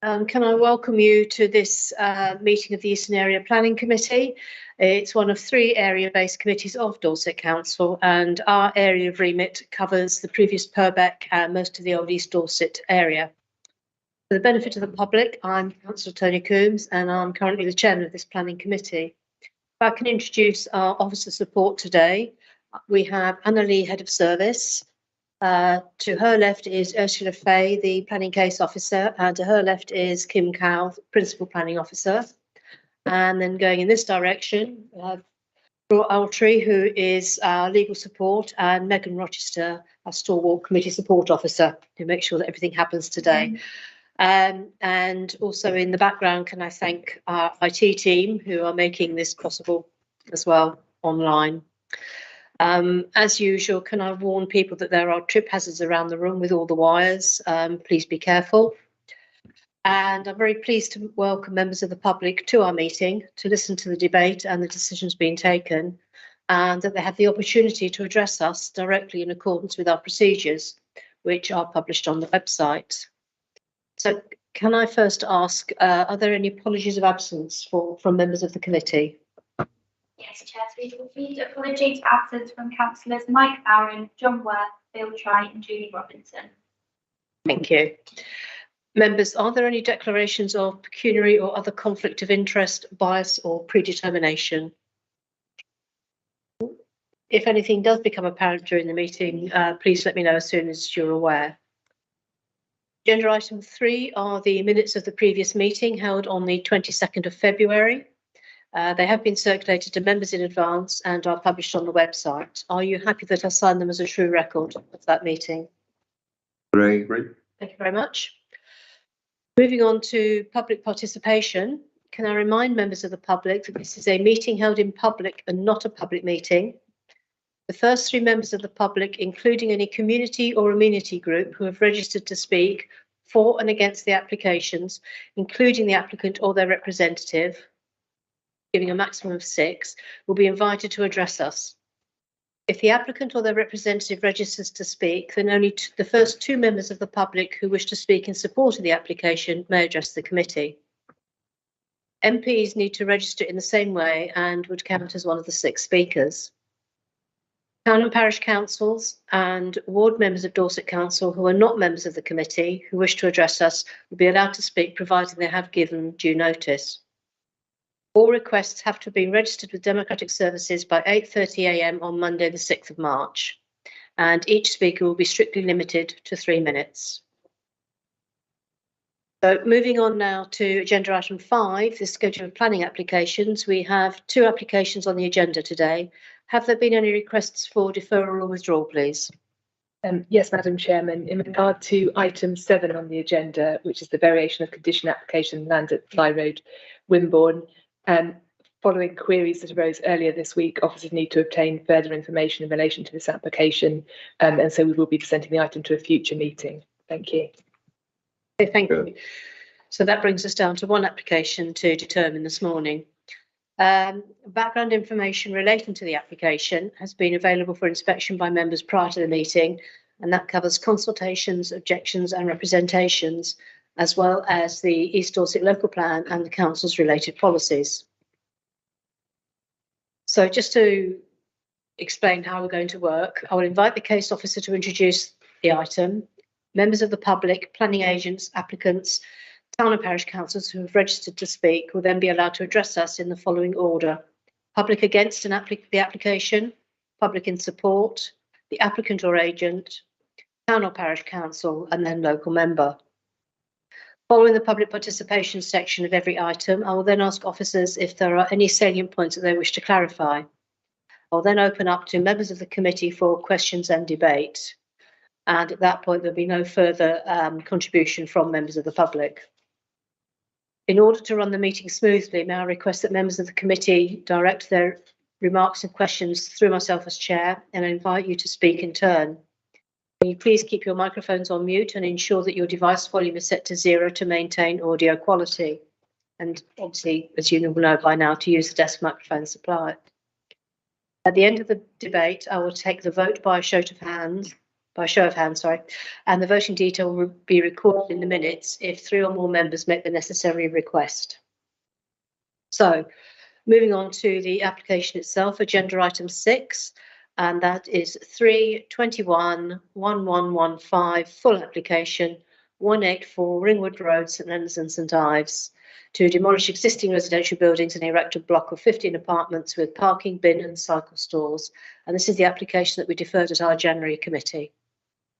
Can I welcome you to this meeting of the Eastern Area Planning Committee? It's one of 3 area-based committees of Dorset Council, and our area of remit covers the previous Purbeck and most of the old East Dorset area. For the benefit of the public, I'm Councillor Tony Coombs, and I'm currently the chairman of this planning committee. If I can introduce our officer support today, we have Anna Lee, Head of Service. To her left is Ursula Fay, the Planning Case Officer, and to her left is Kim Cowell, Principal Planning Officer. And then going in this direction, Roy Altry, who is our legal support, and Megan Rochester, our Stalwart Committee Support Officer, to make sure that everything happens today. And also in the background, can I thank our IT team who are making this possible as well online. As usual, can I warn people that there are trip hazards around the room with all the wires? Please be careful. And I'm very pleased to welcome members of the public to our meeting to listen to the debate and the decisions being taken, and that they have the opportunity to address us directly in accordance with our procedures, which are published on the website. So can I first ask, are there any apologies of absence from members of the committee? Yes, Chair, so we've received apologies for absence from councillors Mike Barron, John Worth, Bill Try and Julie Robinson. Thank you. Members, are there any declarations of pecuniary or other conflict of interest, bias or predetermination? If anything does become apparent during the meeting, please let me know as soon as you're aware. Agenda item 3 are the minutes of the previous meeting held on the 22nd of February. They have been circulated to members in advance and are published on the website. Are you happy that I sign them as a true record of that meeting? Great. Thank you very much. Moving on to public participation, can I remind members of the public that this is a meeting held in public and not a public meeting? The first 3 members of the public, including any community or amenity group who have registered to speak for and against the applications, including the applicant or their representative, giving a maximum of 6, will be invited to address us. If the applicant or their representative registers to speak, then only the first 2 members of the public who wish to speak in support of the application may address the committee. MPs need to register in the same way and would count as one of the 6 speakers. Town and parish councils and ward members of Dorset Council who are not members of the committee who wish to address us will be allowed to speak provided they have given due notice. All requests have to have been registered with Democratic Services by 8:30 AM on Monday, the 6th of March, and each speaker will be strictly limited to 3 minutes. So moving on now to agenda item 5, the schedule of planning applications. We have 2 applications on the agenda today. Have there been any requests for deferral or withdrawal, please? Yes, Madam Chairman. In regard to item 7 on the agenda, which is the variation of condition application land at Fly Road, Wimborne, following queries that arose earlier this week, officers need to obtain further information in relation to this application, and so we will be presenting the item to a future meeting. Thank you. Okay, thank you. So that brings us down to 1 application to determine this morning. Background information relating to the application has been available for inspection by members prior to the meeting, and that covers consultations, objections and representations, as well as the East Dorset Local Plan and the Council's related policies. So just to explain how we're going to work, I will invite the case officer to introduce the item. Members of the public, planning agents, applicants, town and parish councils who have registered to speak will then be allowed to address us in the following order: public against the application, public in support, the applicant or agent, town or parish council, and then local member. Following the public participation section of every item, I will then ask officers if there are any salient points that they wish to clarify. I'll then open up to members of the committee for questions and debate. And at that point, there'll be no further contribution from members of the public. In order to run the meeting smoothly, may I request that members of the committee direct their remarks and questions through myself as chair, and I invite you to speak in turn. Can you please keep your microphones on mute and ensure that your device volume is set to 0 to maintain audio quality. And obviously, as you will know by now, to use the desk microphone supplied. At the end of the debate, I will take the vote by a show of hands by show of hands, sorry, and the voting detail will be recorded in the minutes if 3 or more members make the necessary request. So, moving on to the application itself, agenda item 6, and that is 321-1115 full application 184 Ringwood Road, St Leonards and St Ives, to demolish existing residential buildings and erect a block of 15 apartments with parking, bin and cycle stores. And this is the application that we deferred at our January committee.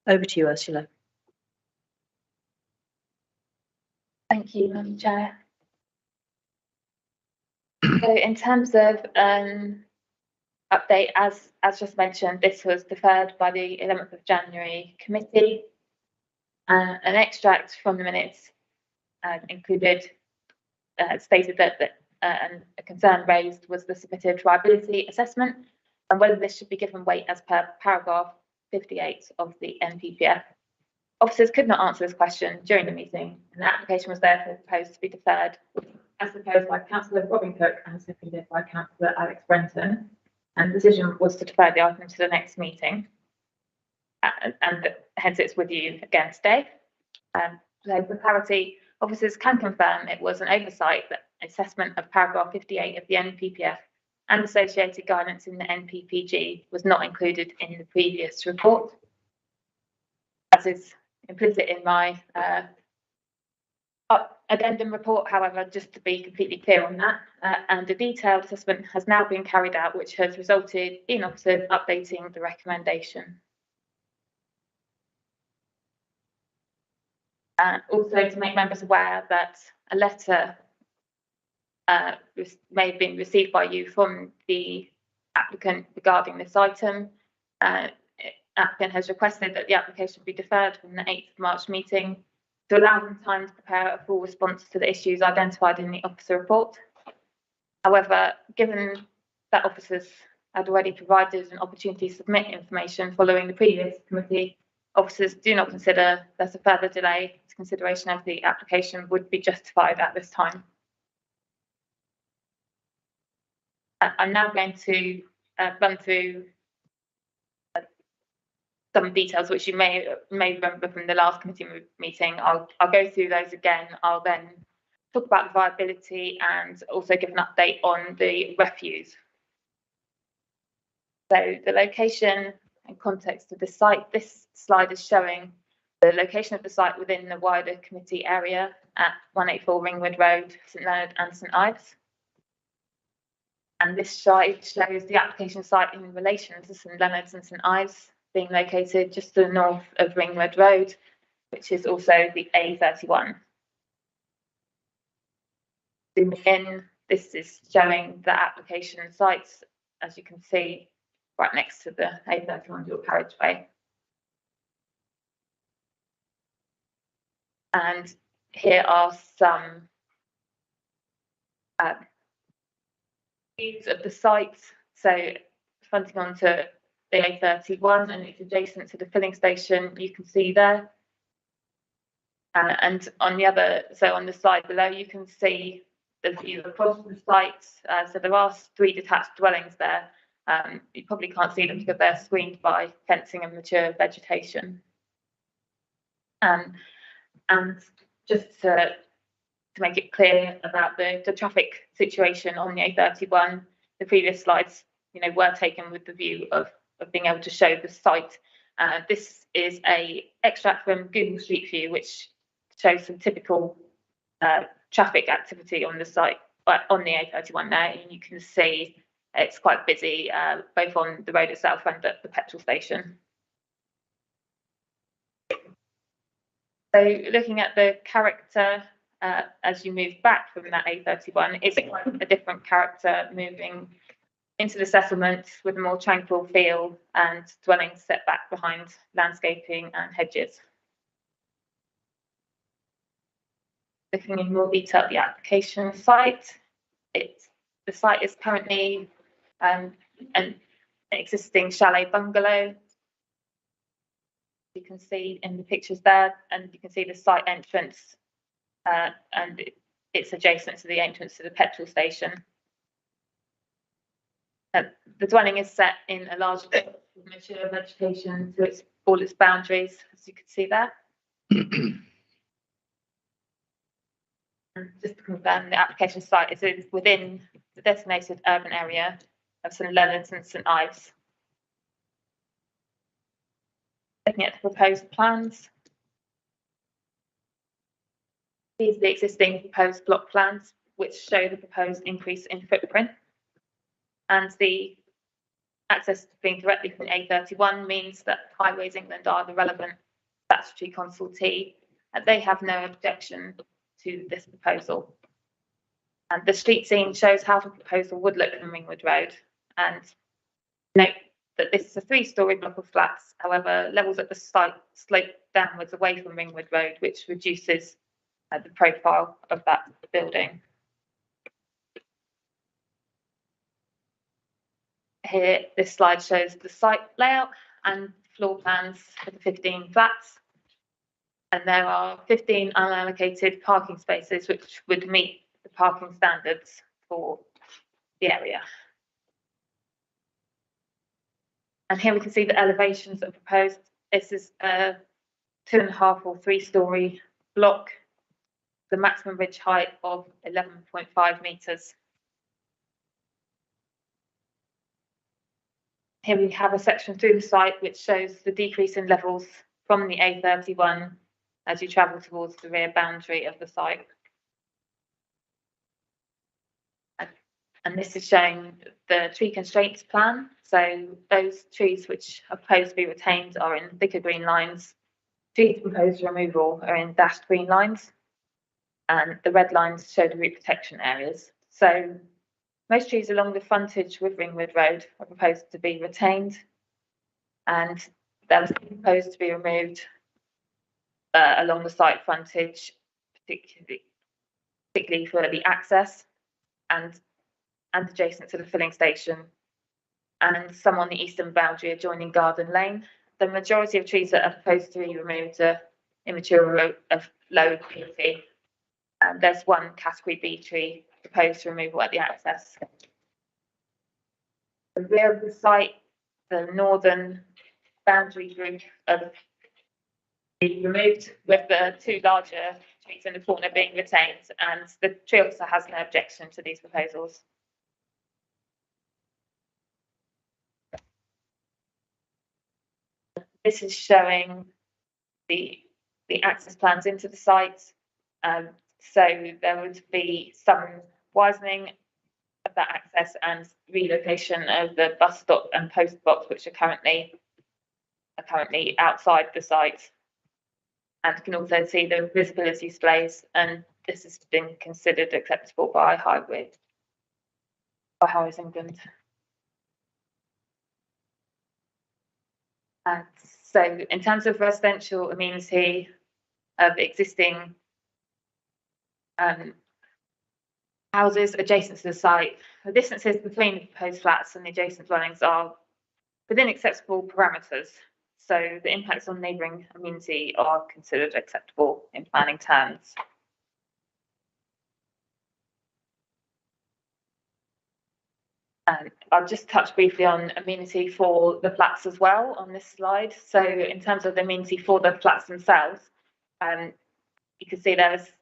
Over to you, Ursula. Thank you, Madam Chair. So in terms of update, as just mentioned, this was deferred by the 11th of January committee. An extract from the minutes included stated that a concern raised was the submitted viability assessment and whether this should be given weight as per paragraph 58 of the NPPF. Officers could not answer this question during the meeting, and the application was therefore proposed to be deferred, as proposed by Councillor Robin Cook and seconded by Councillor Alex Brenton. And the decision was to defer the item to the next meeting, and hence it's with you again today. So for clarity, officers can confirm it was an oversight that assessment of paragraph 58 of the NPPF and associated guidance in the NPPG was not included in the previous report, as is implicit in my addendum report. However, just to be completely clear on that, and a detailed assessment has now been carried out, which has resulted in officers updating the recommendation. Also, to make members aware that a letter may have been received by you from the applicant regarding this item. Applicant has requested that the application be deferred from the 8th of March meeting to allow them time to prepare a full response to the issues identified in the officer report. However, given that officers had already provided an opportunity to submit information following the previous committee, officers do not consider that a further delay to consideration of the application would be justified at this time. I'm now going to run through some details which you may remember from the last committee meeting. I'll go through those again. I'll then talk about the viability and also give an update on the refuse. So the location and context of the site. This slide is showing the location of the site within the wider committee area at 184 Ringwood Road, St Leonard and St Ives. And this slide shows the application site in relation to St Leonard's and St Ives, being located just to the north of Ringwood Road, which is also the A31. Zooming in, this is showing the application sites, as you can see, right next to the A31 dual carriageway. And here are some views of the site. So fronting onto the A31 and it's adjacent to the filling station, you can see there. And on the other, so on the slide below, you can see the view across the site. So there are 3 detached dwellings there. You probably can't see them because they're screened by fencing and mature vegetation. And just to make it clear about the traffic situation on the A31, the previous slides, were taken with the view of being able to show the site. This is an extract from Google Street View, which shows some typical traffic activity on the site, on the A31 now, and you can see it's quite busy, both on the road itself and at the petrol station. So looking at the character as you move back from that A31, it's quite a different character moving into the settlement with a more tranquil feel and dwellings set back behind landscaping and hedges. Looking in more detail at the application site, the site is currently an existing chalet bungalow. You can see in the pictures there, and you can see the site entrance, and it's adjacent to the entrance to the petrol station. The dwelling is set in a large mature vegetation to its all its boundaries, as you can see there. And just to confirm, the application site is within the designated urban area of St Leonard's and St Ives. Looking at the proposed plans, these are the existing proposed block plans, which show the proposed increase in footprint. And the access being directly from the A31 means that Highways England are the relevant statutory consultee, and they have no objection to this proposal. And the street scene shows how the proposal would look from Ringwood Road. And note that this is a 3-storey block of flats. However, levels at the site slope downwards away from Ringwood Road, which reduces the profile of that building. Here, this slide shows the site layout and floor plans for the 15 flats. And there are 15 unallocated parking spaces, which would meet the parking standards for the area. And here we can see the elevations that are proposed. This is a 2.5 or 3-storey block, the maximum ridge height of 11.5 metres. Here we have a section through the site which shows the decrease in levels from the A31 as you travel towards the rear boundary of the site. And this is showing the tree constraints plan. So those trees which are proposed to be retained are in thicker green lines. Trees proposed removal are in dashed green lines. And the red lines show the root protection areas. So most trees along the frontage with Ringwood Road are proposed to be retained, and they're proposed to be removed along the site frontage, particularly for the access and adjacent to the filling station, and some on the eastern boundary adjoining Garden Lane. The majority of trees that are proposed to be removed are immature of low quality. There's one category B tree proposed for removal at the access. The rear of the site, the northern boundary group of be removed, with the 2 larger trees in the corner being retained, and the tree officer has no objection to these proposals. This is showing the access plans into the site. So there would be some widening of that access and relocation of the bus stop and post box, which are currently outside the site. And you can also see the visibility displays, and this has been considered acceptable by Highways England. And so in terms of residential amenity of existing houses adjacent to the site, the distances between the proposed flats and the adjacent dwellings are within acceptable parameters. So the impacts on neighbouring amenity are considered acceptable in planning terms. And I'll just touch briefly on amenity for the flats as well on this slide. So in terms of the amenity for the flats themselves, you can see there's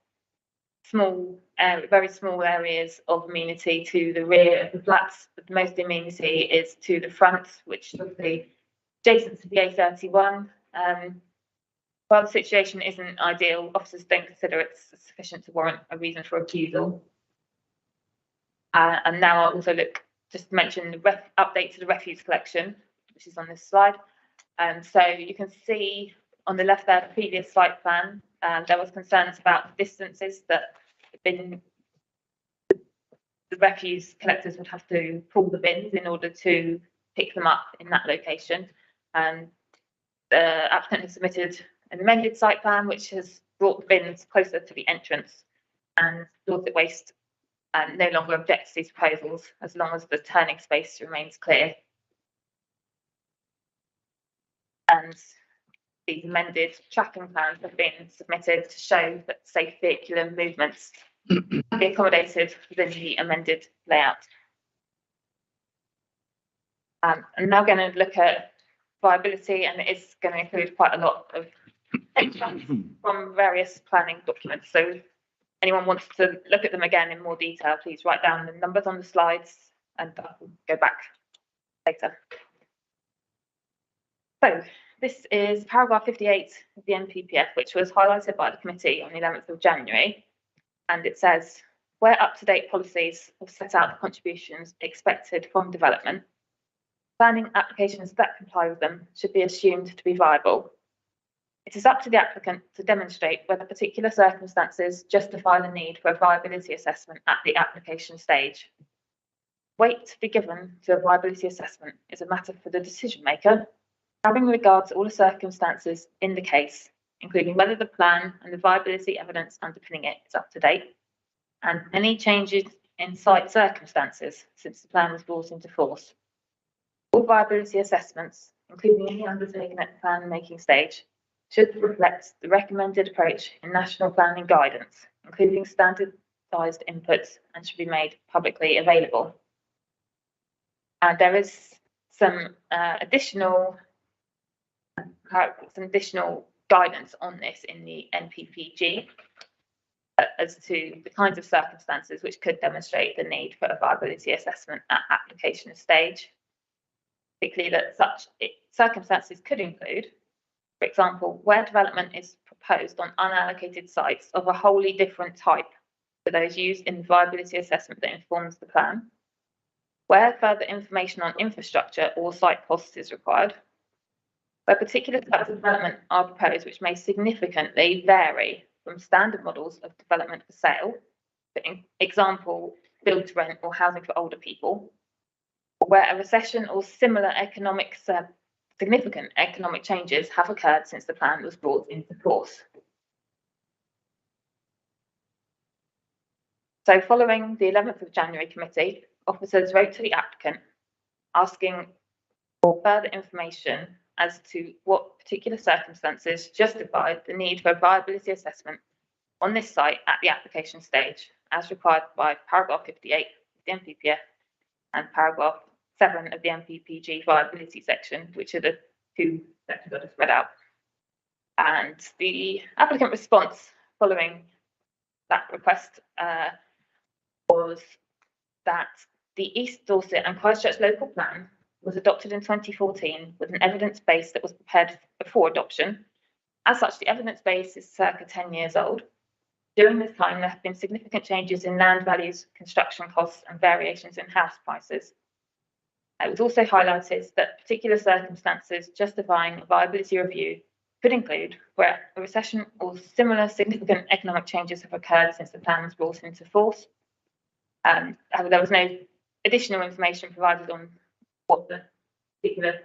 very small areas of amenity to the rear of the flats, but most amenity is to the front, which is obviously adjacent to the A31. While the situation isn't ideal, officers don't consider it sufficient to warrant a reason for refusal. And now I'll also just mention the update to the refuse collection, which is on this slide. So you can see on the left there, the previous site plan, there was concerns about the distances that the refuse collectors would have to pull the bins in order to pick them up in that location. And the applicant has submitted an amended site plan, which has brought the bins closer to the entrance, and Dorset Waste no longer objects to these proposals as long as the turning space remains clear. And these amended tracking plans have been submitted to show that safe vehicular movements can be accommodated within the amended layout. I'm now going to look at viability, and it is going to include quite a lot of extracts from various planning documents. So anyone wants to look at them again in more detail, please write down the numbers on the slides and I'll go back later. So this is paragraph 58 of the NPPF, which was highlighted by the committee on the 11th of January. And it says, where up-to-date policies have set out the contributions expected from development, planning applications that comply with them should be assumed to be viable. It is up to the applicant to demonstrate whether particular circumstances justify the need for a viability assessment at the application stage. Weight to be given to a viability assessment is a matter for the decision maker, having regard to all the circumstances in the case, including whether the plan and the viability evidence underpinning it is up to date, and any changes in site circumstances since the plan was brought into force. All viability assessments, including any undertaken at the plan making stage, should reflect the recommended approach in national planning guidance, including standardised inputs, and should be made publicly available. And there is some additional guidance on this in the NPPG as to the kinds of circumstances which could demonstrate the need for a viability assessment at application stage. Particularly that such circumstances could include, for example, where development is proposed on unallocated sites of a wholly different type to those used in the viability assessment that informs the plan, where further information on infrastructure or site costs is required, where particular types of development are proposed which may significantly vary from standard models of development for sale, for example, build to rent or housing for older people, or where a recession or similar significant economic changes have occurred since the plan was brought into force. So following the 11th of January committee, officers wrote to the applicant asking for further information as to what particular circumstances justified the need for a viability assessment on this site at the application stage, as required by paragraph 58 of the NPPF and paragraph 7 of the NPPG viability section, which are the two sections I just read out. And the applicant response following that request was that the East Dorset and Christchurch local plan was adopted in 2014 with an evidence base that was prepared before adoption. As such, the evidence base is circa 10 years old. During this time, there have been significant changes in land values, construction costs, and variations in house prices. It was also highlighted that particular circumstances justifying a viability review could include where a recession or similar significant economic changes have occurred since the plan was brought into force. There was no additional information provided on what the particular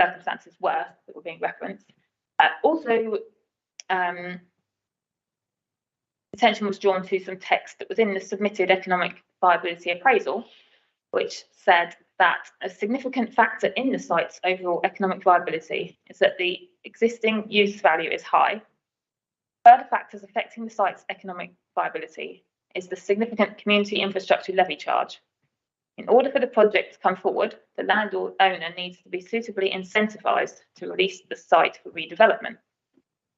circumstances were that were being referenced. Attention was drawn to some text that was in the submitted economic viability appraisal, which said that a significant factor in the site's overall economic viability is that the existing use value is high. Further factors affecting the site's economic viability is the significant community infrastructure levy charge. In order for the project to come forward, the landlord owner needs to be suitably incentivised to release the site for redevelopment.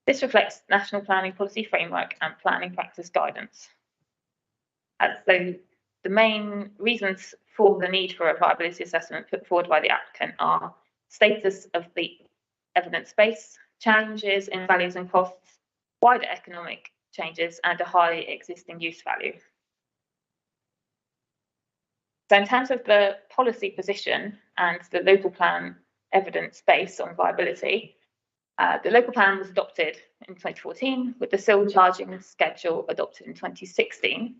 This reflects national planning policy framework and planning practice guidance. So the main reasons for the need for a viability assessment put forward by the applicant are status of the evidence base, challenges in values and costs, wider economic changes, and a high existing use value. So in terms of the policy position and the local plan evidence base on viability, the local plan was adopted in 2014 with the SIL charging schedule adopted in 2016.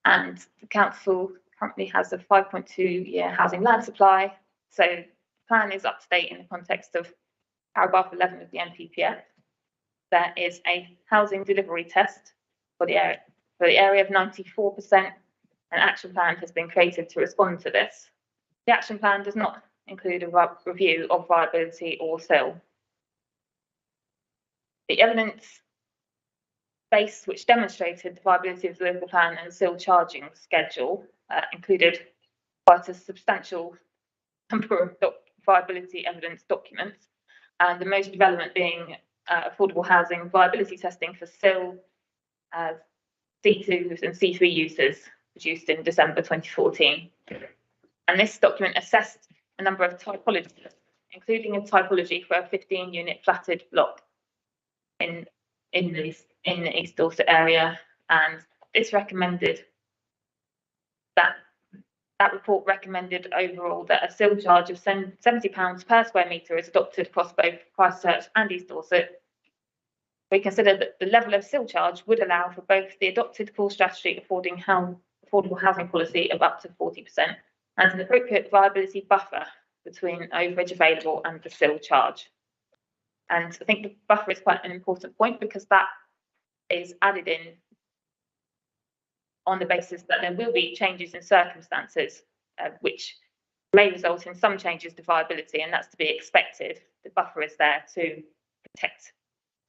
And the council currently has a 5.2-year housing land supply. So the plan is up to date in the context of paragraph 11 of the NPPF. There is a housing delivery test for the area of 94%. An action plan has been created to respond to this. The action plan does not include a review of viability or SIL. The evidence base which demonstrated the viability of the local plan and SIL charging schedule included quite a substantial number of viability evidence documents, and the most relevant being affordable housing viability testing for SIL, C2s and C3 users, produced in December 2014. And this document assessed a number of typologies, including a typology for a 15-unit flatted block in the East Dorset area, and this recommended that report recommended overall that a SIL charge of £70 per square metre is adopted across both Christchurch and East Dorset. We consider that the level of SIL charge would allow for both the adopted core strategy affordable housing policy of up to 40% and an appropriate viability buffer between overage available and the SIL charge. And I think the buffer is quite an important point because that is added in on the basis that there will be changes in circumstances which may result in some changes to viability, and that's to be expected. The buffer is there to protect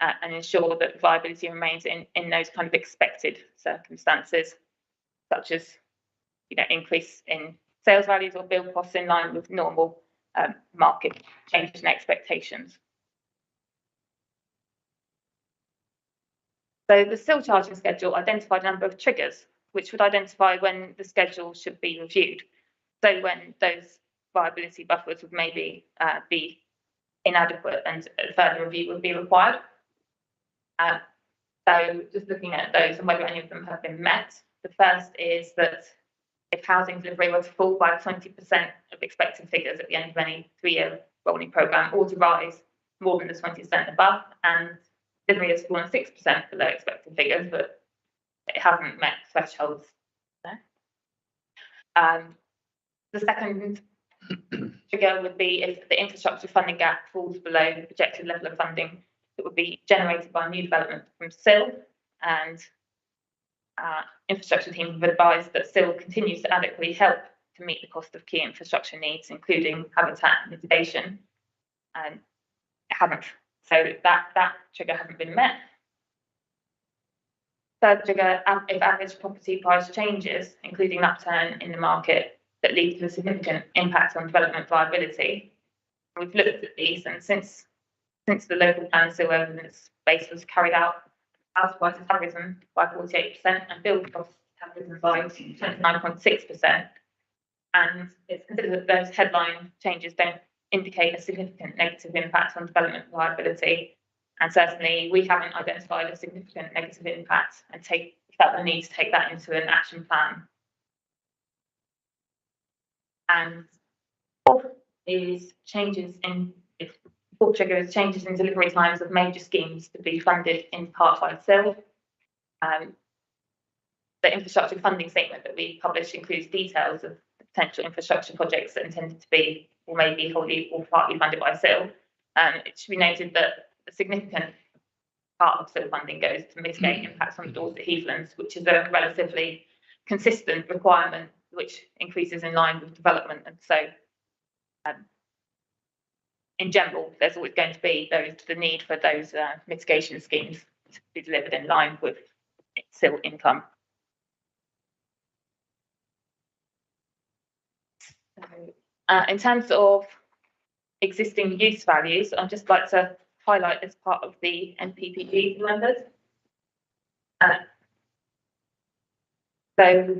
and ensure that viability remains in those kind of expected circumstances, such as increase in sales values or build costs in line with normal market changes and expectations. So the SIL charging schedule identified a number of triggers which would identify when the schedule should be reviewed. So when those viability buffers would maybe be inadequate and further review would be required. So just looking at those and whether any of them have been met. The first is that if housing delivery were to fall by 20% of expected figures at the end of any 3-year rolling programme, or to rise more than the 20% above, and delivery has fallen 6% below expected figures, but it hasn't met thresholds there. The second trigger would be if the infrastructure funding gap falls below the projected level of funding that would be generated by new development from SIL, and infrastructure teams have advised that SIL continues to adequately help to meet the cost of key infrastructure needs, including habitat mitigation, and it hasn't. So that trigger hasn't been met. Third trigger, if average property price changes, including an upturn in the market that leads to a significant impact on development viability. We've looked at these, and since the local plan SIL evidence base was carried out, house prices have risen by 48% and build costs have risen by 29.6%. And it's considered that those headline changes don't indicate a significant negative impact on development viability. And certainly we haven't identified a significant negative impact and felt the need to take that into an action plan. And fourth trigger is changes in delivery times of major schemes to be funded in part by SIL. The infrastructure funding statement that we published includes details of the potential infrastructure projects that are intended to be or may be wholly or partly funded by SIL. It should be noted that a significant part of SIL funding goes to mitigate impacts on the Dorset Heathlands, which is a relatively consistent requirement which increases in line with development. And so in general, there's always going to be the need for those mitigation schemes to be delivered in line with SIL income. In terms of existing use values, I'd just like to highlight as part of the NPPG members. So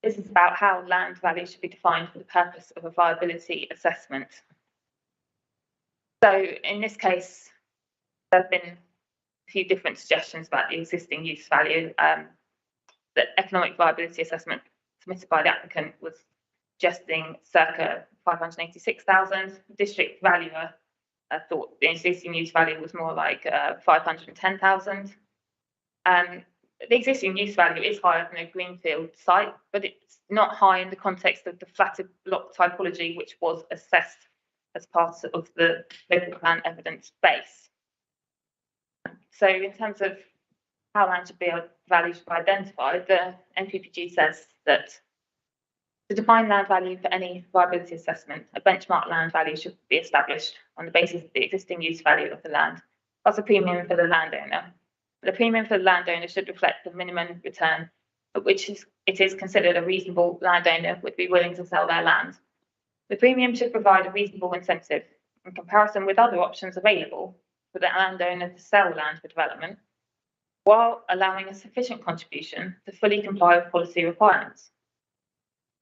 this is about how land value should be defined for the purpose of a viability assessment. So in this case, there have been a few different suggestions about the existing use value. The economic viability assessment submitted by the applicant was suggesting circa 586,000. District valuer thought the existing use value was more like 510,000. The existing use value is higher than a greenfield site, but it's not high in the context of the flatted block typology, which was assessed as part of the local plan evidence base. So in terms of how land should be valued should be identified, the NPPG says that to define land value for any viability assessment, a benchmark land value should be established on the basis of the existing use value of the land, plus a premium for the landowner. The premium for the landowner should reflect the minimum return at which it is considered a reasonable landowner would be willing to sell their land. The premium should provide a reasonable incentive in comparison with other options available for the landowner to sell land for development, while allowing a sufficient contribution to fully comply with policy requirements.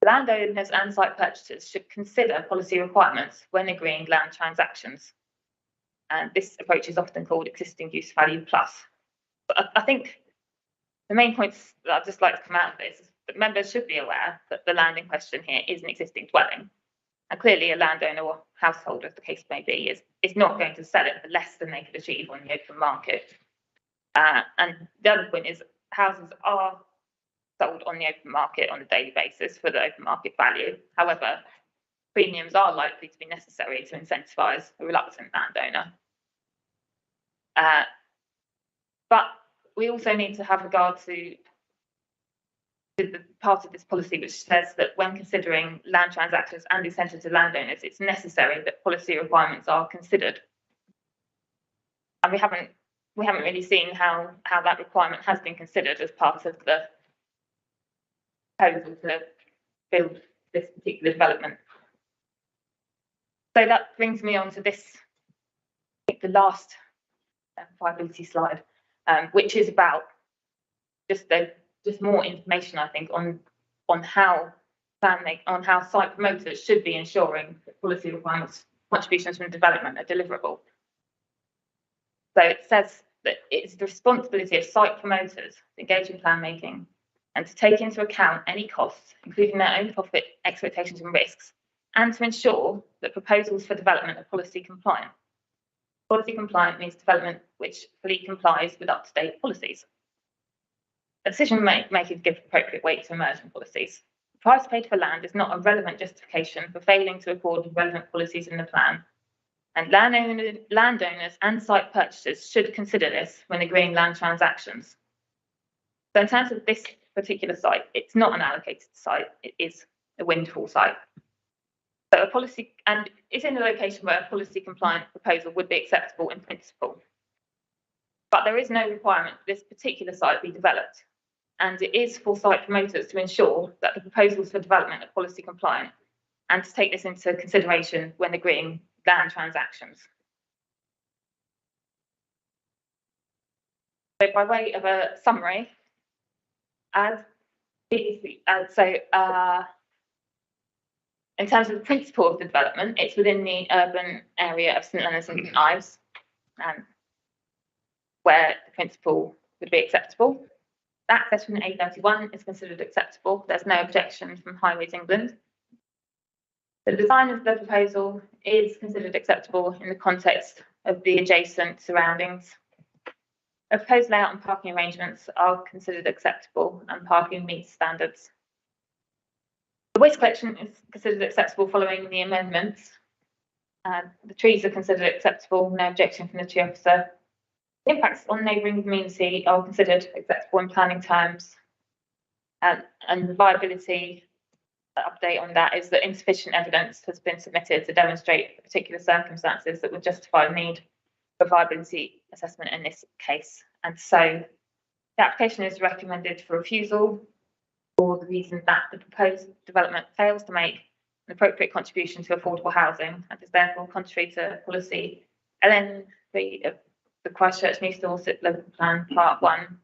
Landowners and site purchasers should consider policy requirements when agreeing land transactions. And this approach is often called existing use value plus. But I think the main points that I'd just like to come out of this is that members should be aware that the land in question here is an existing dwelling. And clearly a landowner or householder, as the case may be, is not going to sell it for less than they could achieve on the open market. And the other point is houses are sold on the open market on a daily basis for the open market value. However, premiums are likely to be necessary to incentivise a reluctant landowner. But we also need to have regard to the part of this policy which says that when considering land transactions and incentives to landowners, it's necessary that policy requirements are considered. And we haven't really seen how that requirement has been considered as part of the proposal to build this particular development. So that brings me on to this, I think the last viability slide, which is about just more information, I think, on how site promoters should be ensuring that policy requirements, contributions from development are deliverable. So it says that it's the responsibility of site promoters to engage in plan making and to take into account any costs, including their own profit expectations and risks, and to ensure that proposals for development are policy compliant. Policy compliant means development which fully complies with up-to-date policies. Decision makers give appropriate weight to emerging policies. The price paid for land is not a relevant justification for failing to accord relevant policies in the plan, and landowners and site purchasers should consider this when agreeing land transactions. So in terms of this particular site, it's not an allocated site, it is a windfall site. So a policy, and it's in a location where a policy compliant proposal would be acceptable in principle. But there is no requirement that this particular site be developed. And it is for site promoters to ensure that the proposals for development are policy compliant and to take this into consideration when agreeing land transactions. So by way of a summary, in terms of the principle of the development, it's within the urban area of St Leonard's and St Ives, where the principle would be acceptable. Access from the A31 is considered acceptable. There's no objection from Highways England. The design of the proposal is considered acceptable in the context of the adjacent surroundings. A proposed layout and parking arrangements are considered acceptable and parking meets standards. The waste collection is considered acceptable following the amendments. The trees are considered acceptable, no objection from the tree officer. The impacts on neighbouring community are considered acceptable in planning terms. And the viability update on that is that insufficient evidence has been submitted to demonstrate the particular circumstances that would justify the need for viability assessment in this case. And so the application is recommended for refusal for the reason that the proposed development fails to make an appropriate contribution to affordable housing and is therefore contrary to policy LN3 of the Christchurch New Dorset Local Plan Part 1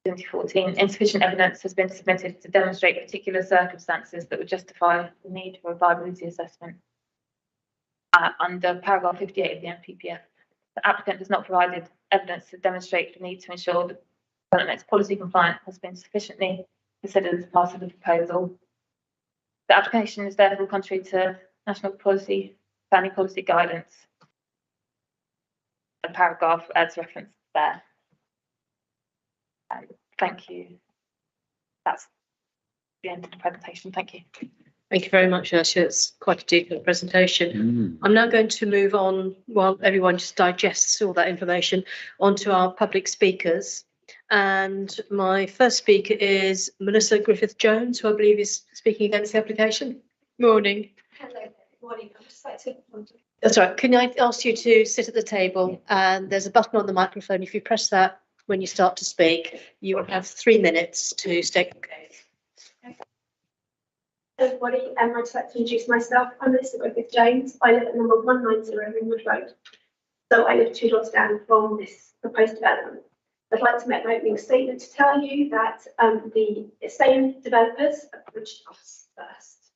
2014. Insufficient evidence has been submitted to demonstrate particular circumstances that would justify the need for a viability assessment under paragraph 58 of the NPPF. The applicant has not provided evidence to demonstrate the need to ensure that development's policy compliant has been sufficiently considered as part of the proposal. The application is therefore contrary to national policy, planning policy guidance, a paragraph as referenced there. Thank you. That's the end of the presentation. Thank you. Thank you very much, Ursula. It's quite a detailed presentation. I'm now going to move on, while everyone just digests all that information, onto our public speakers. And my first speaker is Melissa Griffith-Jones, who I believe is speaking against the application. Morning. Hello, morning. I'd just like to. That's right. Can I ask you to sit at the table? And there's a button on the microphone. If you press that when you start to speak, you will have 3 minutes to state your case. Everybody, I'd like to introduce myself. I'm Melissa Griffith-James. I live at number 190 Ringwood Road. So I live 2 doors down from this proposed development. I'd like to make my opening statement to tell you that the same developers approached us first.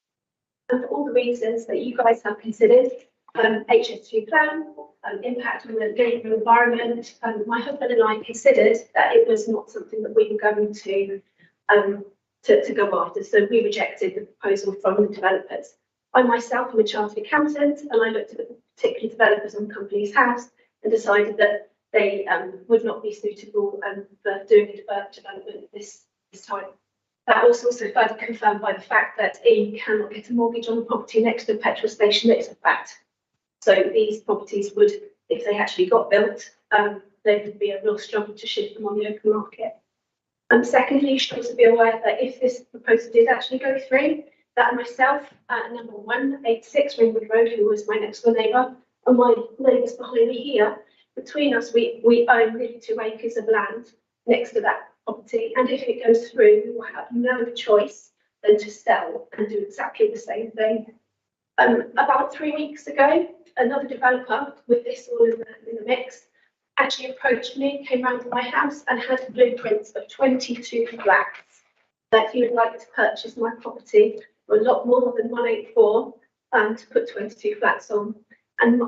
And for all the reasons that you guys have considered, HS2 plan, impact on the neighbouring environment, my husband and I considered that it was not something that we were going to go after. So we rejected the proposal from the developers. I myself am a chartered accountant, and I looked at the particular developers on Company's House and decided that they would not be suitable for doing a development this time. That was also further confirmed by the fact that you cannot get a mortgage on a property next to a petrol station. It's a fact. So these properties would, if they actually got built, there would be a real struggle to shift them on the open market. Secondly, you should also be aware that if this proposal did actually go through, that myself at number 186 Ringwood Road, who was my next door neighbour, and my neighbours behind me here, between us, we own really 2 acres of land next to that property. And if it goes through, we will have no choice than to sell and do exactly the same thing. About 3 weeks ago, another developer with this all in the mix actually approached me, came round to my house and had blueprints of 22 flats that he would like to purchase my property for a lot more than 184 to put 22 flats on. And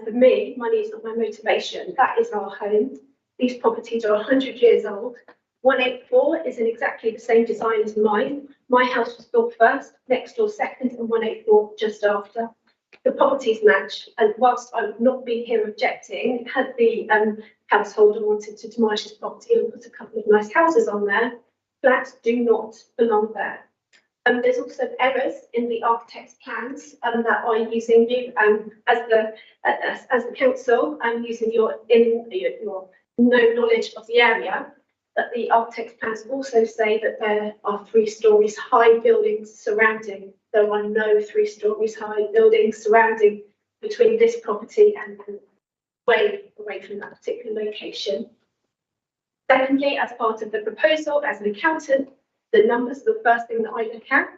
for me, money is not my motivation. That is our home. These properties are 100 years old. 184 is in exactly the same design as mine. My house was built first, next door second, and 184 just after. The properties match, and whilst I would not be here objecting, had the householder wanted to demolish his property and put a couple of nice houses on there, flats do not belong there. There's also errors in the architect's plans that are using you as the council and using your no knowledge of the area. But the architect's plans also say that there are 3 stories high buildings surrounding. There are no 3 stories high buildings surrounding between this property and way away from that particular location. Secondly, as part of the proposal, as an accountant, the numbers are the first thing that I look at.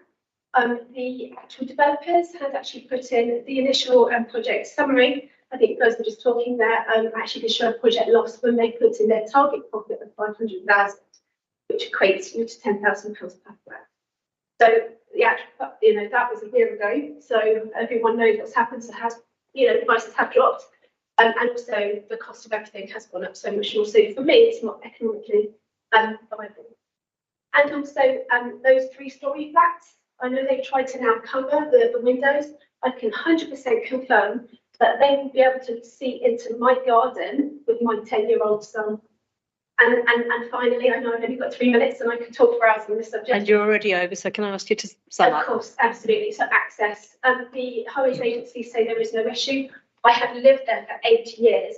The actual developers had actually put in the initial project summary. I think those were just talking there, actually did show a project loss when they put in their target profit of 500,000, which equates to £10,000 per flat. So the actual, that was a year ago. So everyone knows what's happened. So prices have dropped, and also the cost of everything has gone up so much more. So for me, it's not economically viable. And also those 3-story flats, I know they've tried to now cover the windows. I can 100% confirm that they will be able to see into my garden with my 10-year-old son. And finally, I know I've only got 3 minutes and I can talk for hours on this subject. And you're already over, so can I ask you to sum up? Of course, absolutely. So access. The highways agencies say there is no issue. I have lived there for 8 years.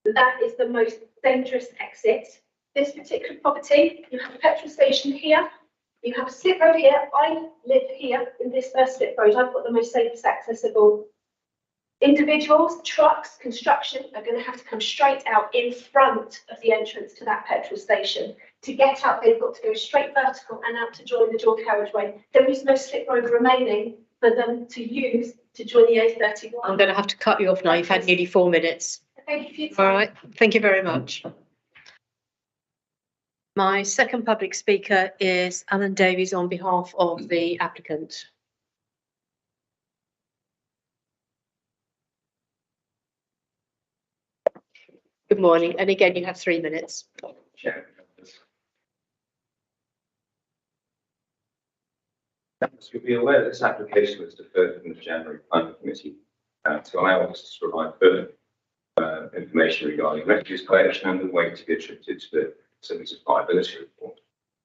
That is the most dangerous exit. This particular property, you have a petrol station here, you have a slip road here. I live here in this first slip road. I've got the most safest access of all. Individuals, trucks, construction are going to have to come straight out in front of the entrance to that petrol station. To get out, they've got to go straight vertical and out to join the dual carriageway. There is no slip road remaining for them to use to join the A31. I'm going to have to cut you off now. You've had nearly 4 minutes. Thank you for your time. All right. Thank you very much. My second public speaker is Alan Davies on behalf of the applicant. Good morning. And again, you have 3 minutes. You'll be aware that this application was deferred from the January Planning Committee to allow us to provide further information regarding refuse collection and the weight to be attributed to the submitted liability report.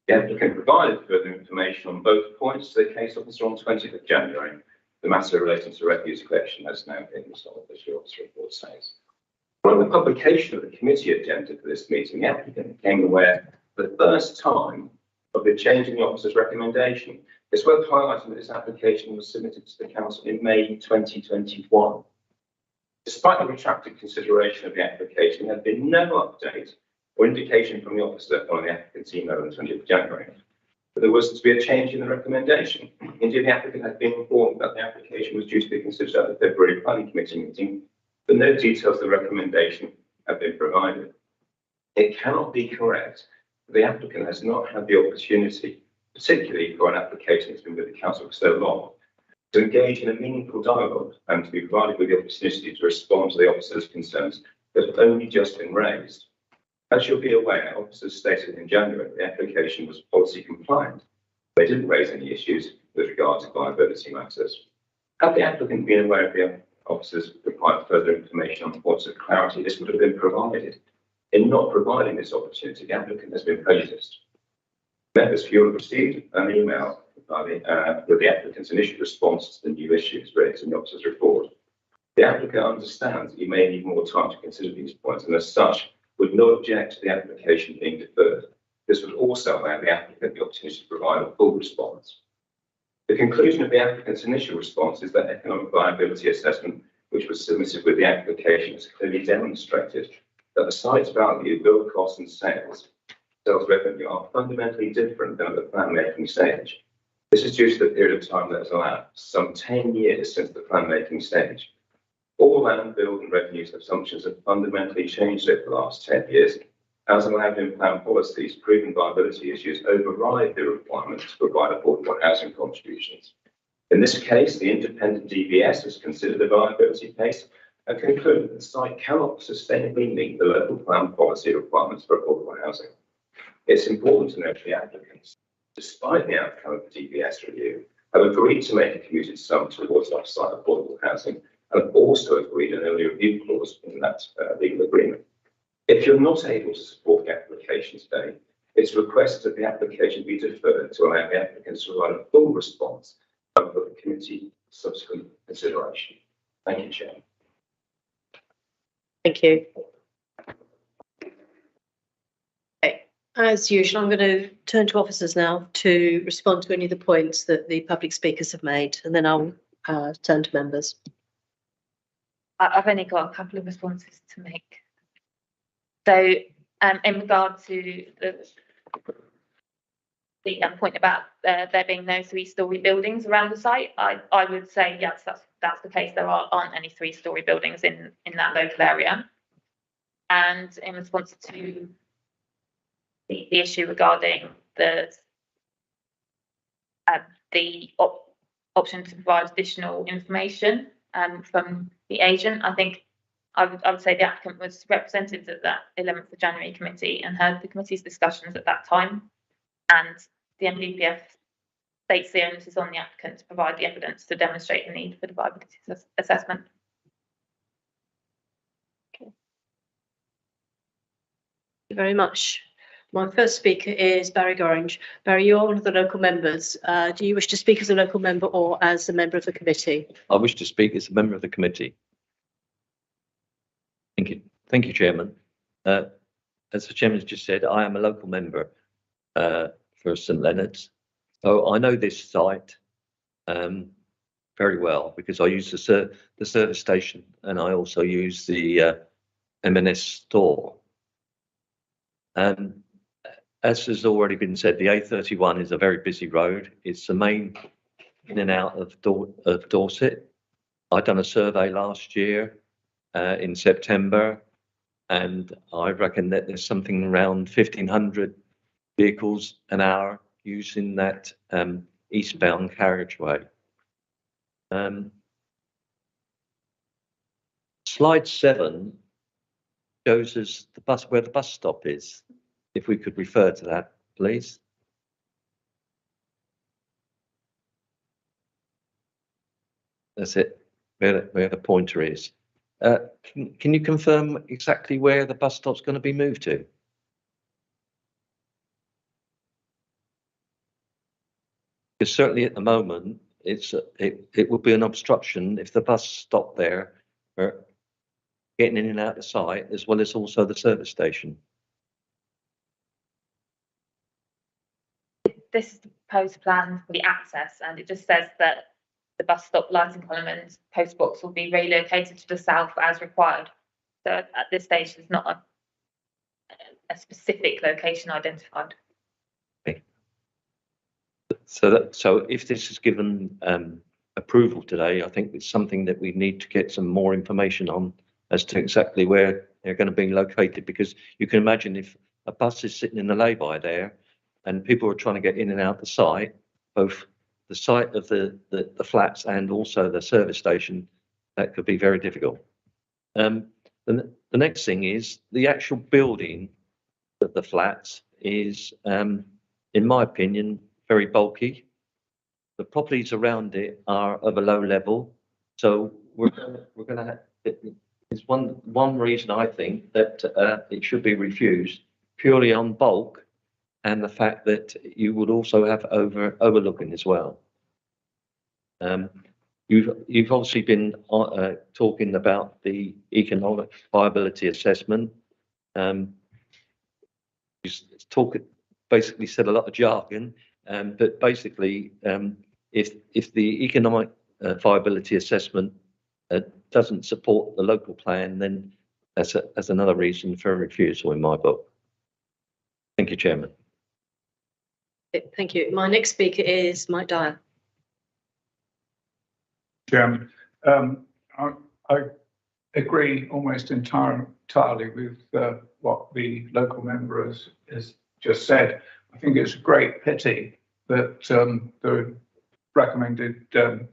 The applicant provided further information on both points to the case officer on 20th of January. The matter relating to refuse collection has now been resolved, as your officer report says. On the publication of the committee agenda for this meeting, the applicant became aware for the first time of the change in the officer's recommendation. It's worth highlighting that this application was submitted to the council in May 2021. Despite the retracted consideration of the application, there had been no update or indication from the officer following the applicant's email on the 20th of January that there was to be a change in the recommendation. Indeed, the applicant has been informed that the application was due to be considered at the February Planning Committee meeting, but no details of the recommendation have been provided. It cannot be correct that the applicant has not had the opportunity, particularly for an application that's been with the council for so long, to engage in a meaningful dialogue and to be provided with the opportunity to respond to the officers' concerns that have only just been raised. As you'll be aware, officers stated in January the application was policy compliant. They didn't raise any issues with regard to viability matters. Had the applicant been aware of the officers required further information on points of clarity, this would have been provided. In not providing this opportunity, the applicant has been prejudiced. Members, you have received an email with the applicant's initial response to the new issues raised in the officer's report. The applicant understands that you may need more time to consider these points and as such would not object to the application being deferred. This would also allow the applicant the opportunity to provide a full response. The conclusion of the applicant's initial response is that economic viability assessment, which was submitted with the application, has clearly demonstrated that the site's value, build costs and sales revenue are fundamentally different than at the plan making stage. This is due to the period of time that has elapsed, some 10 years since the plan making stage. All land, build and revenues assumptions have fundamentally changed over the last 10 years. As allowed in plan policies, proven viability issues override the requirement to provide affordable housing contributions. In this case, the independent DBS has considered the viability case and concluded that the site cannot sustainably meet the local plan policy requirements for affordable housing. It's important to note the applicants, despite the outcome of the DBS review, have agreed to make a commuted sum towards off-site affordable housing and have also agreed an early review clause in that legal agreement. If you're not able to support the application today, it's requested that the application be deferred to allow the applicants to provide a full response for the committee subsequent consideration. Thank you, Chair. Thank you. Okay. As usual, I'm going to turn to officers now to respond to any of the points that the public speakers have made, and then I'll turn to members. I've only got a couple of responses to make. So, in regard to the point about there being no three-storey buildings around the site, I would say yes, that's the case. There aren't any three-storey buildings in that local area. And in response to the issue regarding the option to provide additional information from the agent, I think I would say the applicant was represented at that 11th of January committee and heard the committee's discussions at that time. And the NPPF states the onus is on the applicant to provide the evidence to demonstrate the need for the viability assessment. Okay. Thank you very much. My first speaker is Barry Gorringe. Barry, you're one of the local members. Do you wish to speak as a local member or as a member of the committee? I wish to speak as a member of the committee. Thank you. Thank you, Chairman. As the Chairman has just said, I am a local member for St Leonard's. So I know this site very well because I use the service station and I also use the M&S store. As has already been said, the A31 is a very busy road. It's the main in and out of Dorset. I've done a survey last year in September, and I reckon that there's something around 1,500 vehicles an hour using that eastbound carriageway. Slide 7 shows us the bus where the bus stop is. If we could refer to that, please. That's it, where the pointer is. Can you confirm exactly where the bus stop's going to be moved to? Because certainly at the moment, it would be an obstruction if the bus stopped there for getting in and out of the site, as well as also the service station. This is the proposed plan for the access, and it just says that the bus stop, lighting column and post box will be relocated to the south as required. So at this stage, there's not a specific location identified. Okay. So if this is given approval today, I think it's something that we need to get some more information on as to exactly where they're going to be located, because you can imagine if a bus is sitting in the lay-by there and people are trying to get in and out the site, both the site of the flats and also the service station, that could be very difficult. The next thing is the actual building of the flats is, in my opinion, very bulky. The properties around it are of a low level, so we're going to have, it's one reason I think that it should be refused purely on bulk, and the fact that you would also have overlooking as well. You've obviously been talking about the economic viability assessment. You basically said a lot of jargon, but basically, if the economic viability assessment doesn't support the local plan, then that's another reason for refusal in my book. Thank you, Chairman. Thank you. My next speaker is Mike Dyer. Chairman, I agree almost entirely with what the local member has just said. I think it's a great pity that the recommended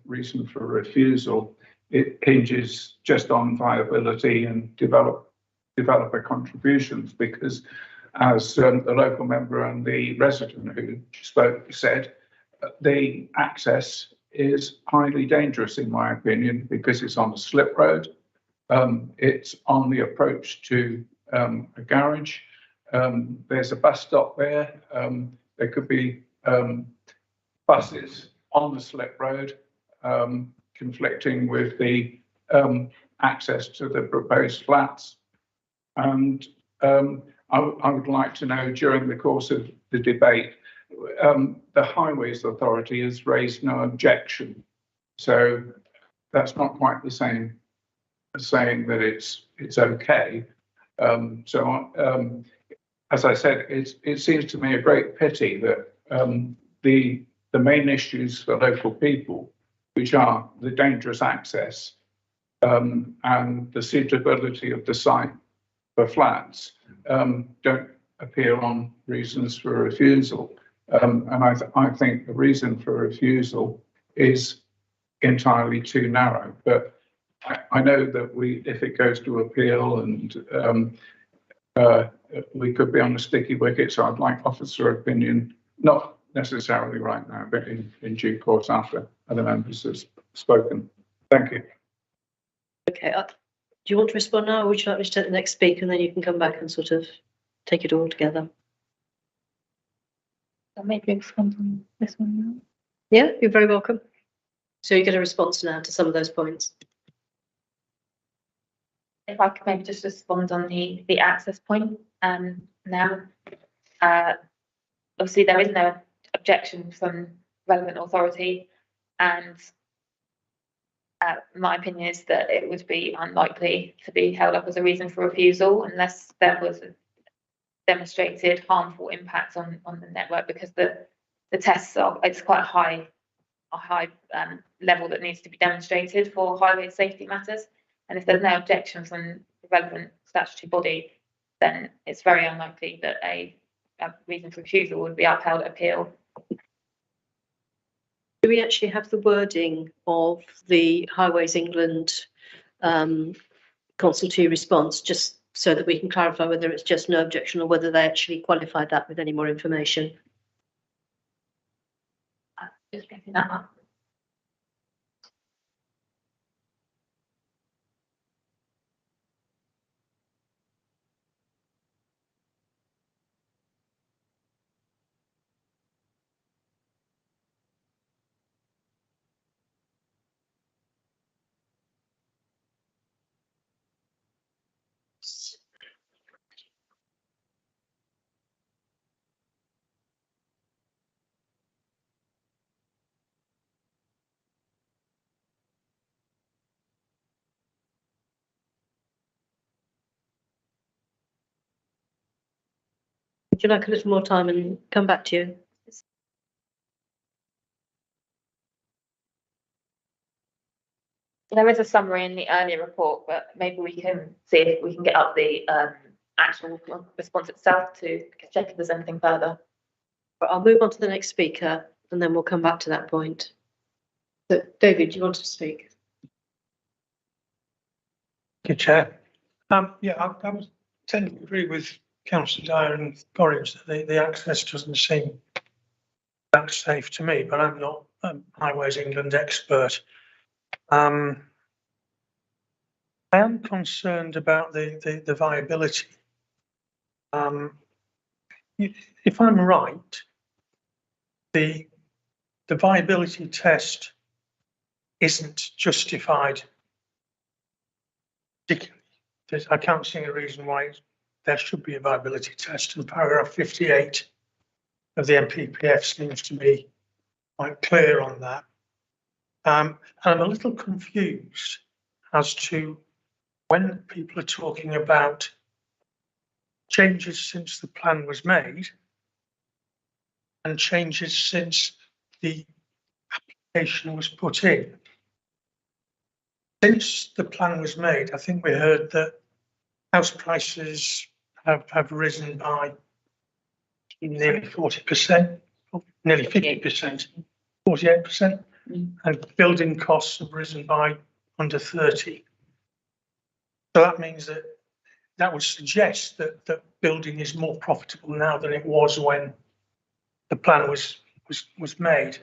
reason for refusal, it hinges just on viability and developer contributions, because as the local member and the resident who spoke said, the access is highly dangerous in my opinion, because it's on a slip road. It's on the approach to a garage. There's a bus stop there. There could be buses on the slip road conflicting with the access to the proposed flats. And I would like to know, during the course of the debate, the Highways Authority has raised no objection. So that's not quite the same as saying that it's okay. As I said, it seems to me a great pity that the main issues for local people, which are the dangerous access and the suitability of the site for flats, don't appear on reasons for refusal. And I think the reason for refusal is entirely too narrow. But I know that if it goes to appeal, and we could be on a sticky wicket, so I'd like officer opinion, not necessarily right now, but in due course after other members have spoken. Thank you. Okay, do you want to respond now, or would you like me to take the next speaker and then you can come back and sort of take it all together? I'll maybe respond on this one now. Yeah, you're very welcome. So you get a response now to some of those points. If I could maybe just respond on the access point now. Obviously there is no objection from relevant authority, and my opinion is that it would be unlikely to be held up as a reason for refusal unless there was a demonstrated harmful impact on the network, because the tests are, it's quite a high level that needs to be demonstrated for highway safety matters. And if there's no objection from the relevant statutory body, then it's very unlikely that a reason for refusal would be upheld at appeal. Do we actually have the wording of the Highways England consultee response, just so that we can clarify whether it's just no objection or whether they actually qualified that with any more information? Just getting that up. Would you like a little more time and come back to you? There is a summary in the earlier report, but maybe we can see if we can get up the actual response itself to check if there's anything further. But I'll move on to the next speaker and then we'll come back to that point. So, David, do you want to speak? Thank you, Chair. Yeah, I would tend to agree with Councillor Dyer and Gorringe that the access doesn't seem that safe to me, but I'm not a Highways England expert. I am concerned about the viability. If I'm right, the viability test isn't justified particularly. I can't see a reason why there should be a viability test, and paragraph 58 of the NPPF seems to be quite clear on that. And I'm a little confused as to when people are talking about changes since the plan was made and changes since the application was put in. Since the plan was made, I think we heard that house prices have risen by nearly 40%, nearly 50%, 48%, and building costs have risen by under 30. So that means that would suggest that building is more profitable now than it was when the plan was made.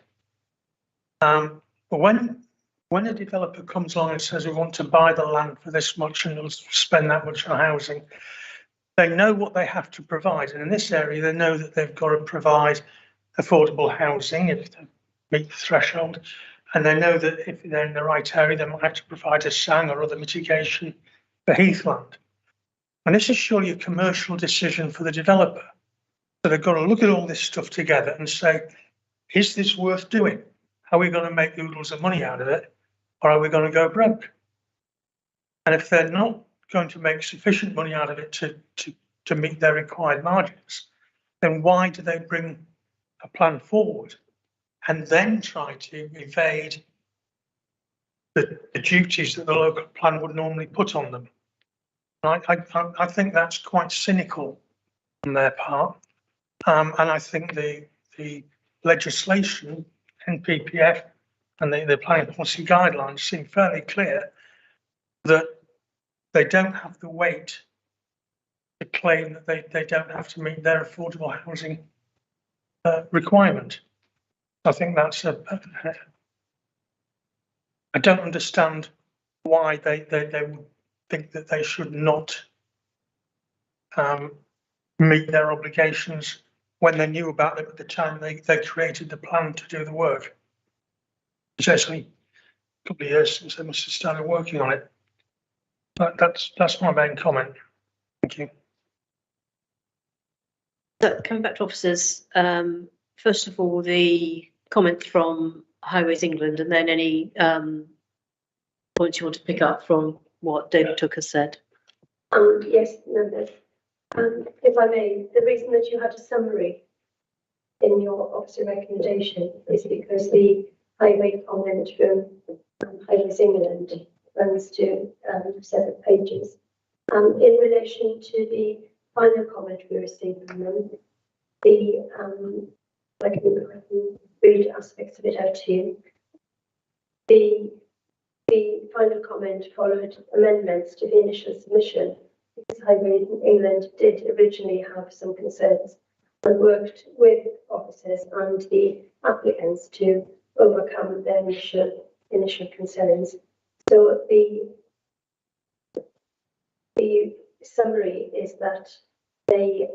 But when a developer comes along and says we want to buy the land for this much and we'll spend that much on housing, they know what they have to provide. And in this area, they know that they've got to provide affordable housing if they meet the threshold. And they know that if they're in the right area, they might have to provide a SANG or other mitigation for heathland. And this is surely a commercial decision for the developer. So they've got to look at all this stuff together and say, is this worth doing? Are we going to make oodles of money out of it? Or are we going to go broke? And if they're not going to make sufficient money out of it to meet their required margins, then why do they bring a plan forward and then try to evade the duties that the local plan would normally put on them? And I think that's quite cynical on their part. And I think the legislation, NPPF, and the planning policy guidelines seem fairly clear that they don't have the weight to claim that they don't have to meet their affordable housing requirement. I think that's I don't understand why they would think that they should not meet their obligations when they knew about it at the time they created the plan to do the work. It's actually a couple of years since they must have started working on it. But that's my main comment. Thank you. So coming back to officers, first of all, the comment from Highways England, and then any points you want to pick up from what David Took has said. Yes, members. If I may, the reason that you had a summary in your officer recommendation is because the highway comment from Highways England runs to 7 pages. In relation to the final comment we received from them, I can read aspects of it out to you. The final comment followed amendments to the initial submission because Highways England did originally have some concerns and worked with officers and the applicants to overcome their initial concerns. So the summary is that they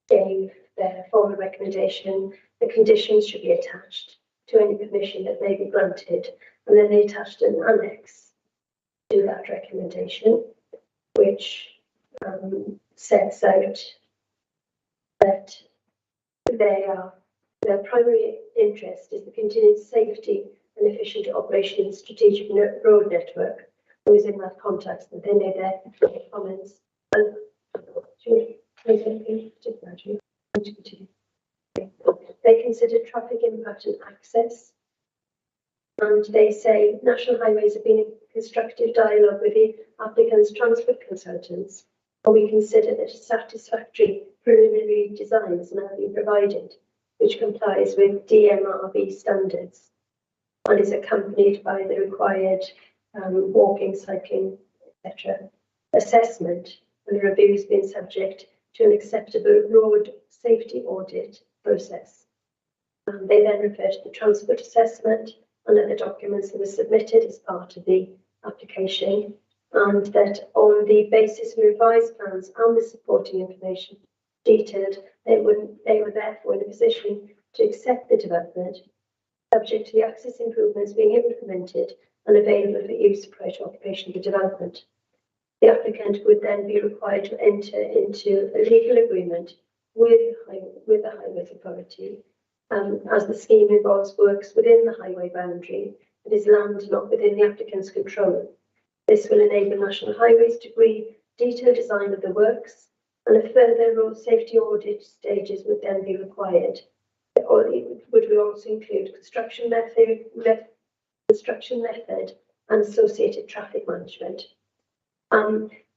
gave their formal recommendation. The conditions should be attached to any permission that may be granted, and then they attached an annex to that recommendation, which sets out that their primary interest is the continued safety and efficient operation of the strategic road network. It was in that context that they made their comments. And they considered traffic impact and access And they say National Highways have been in constructive dialogue with the applicant's transport consultants, and we consider that a satisfactory preliminary design has now been provided, which complies with DMRB standards and is accompanied by the required walking, cycling, etc. assessment, and the review has been subject to an acceptable road safety audit process. They then refer to the transport assessment and other documents that were submitted as part of the application, and that on the basis of revised plans and the supporting information detailed, they were therefore in a position to accept the development, subject to the access improvements being implemented and available for use prior to occupation of the development. The applicant would then be required to enter into a legal agreement with the Highways Authority, as the scheme involves works within the highway boundary and is land not within the applicant's control. This will enable National Highways to agree detailed design of the works, and a further road safety audit stages would then be required. It would also include construction method and associated traffic management.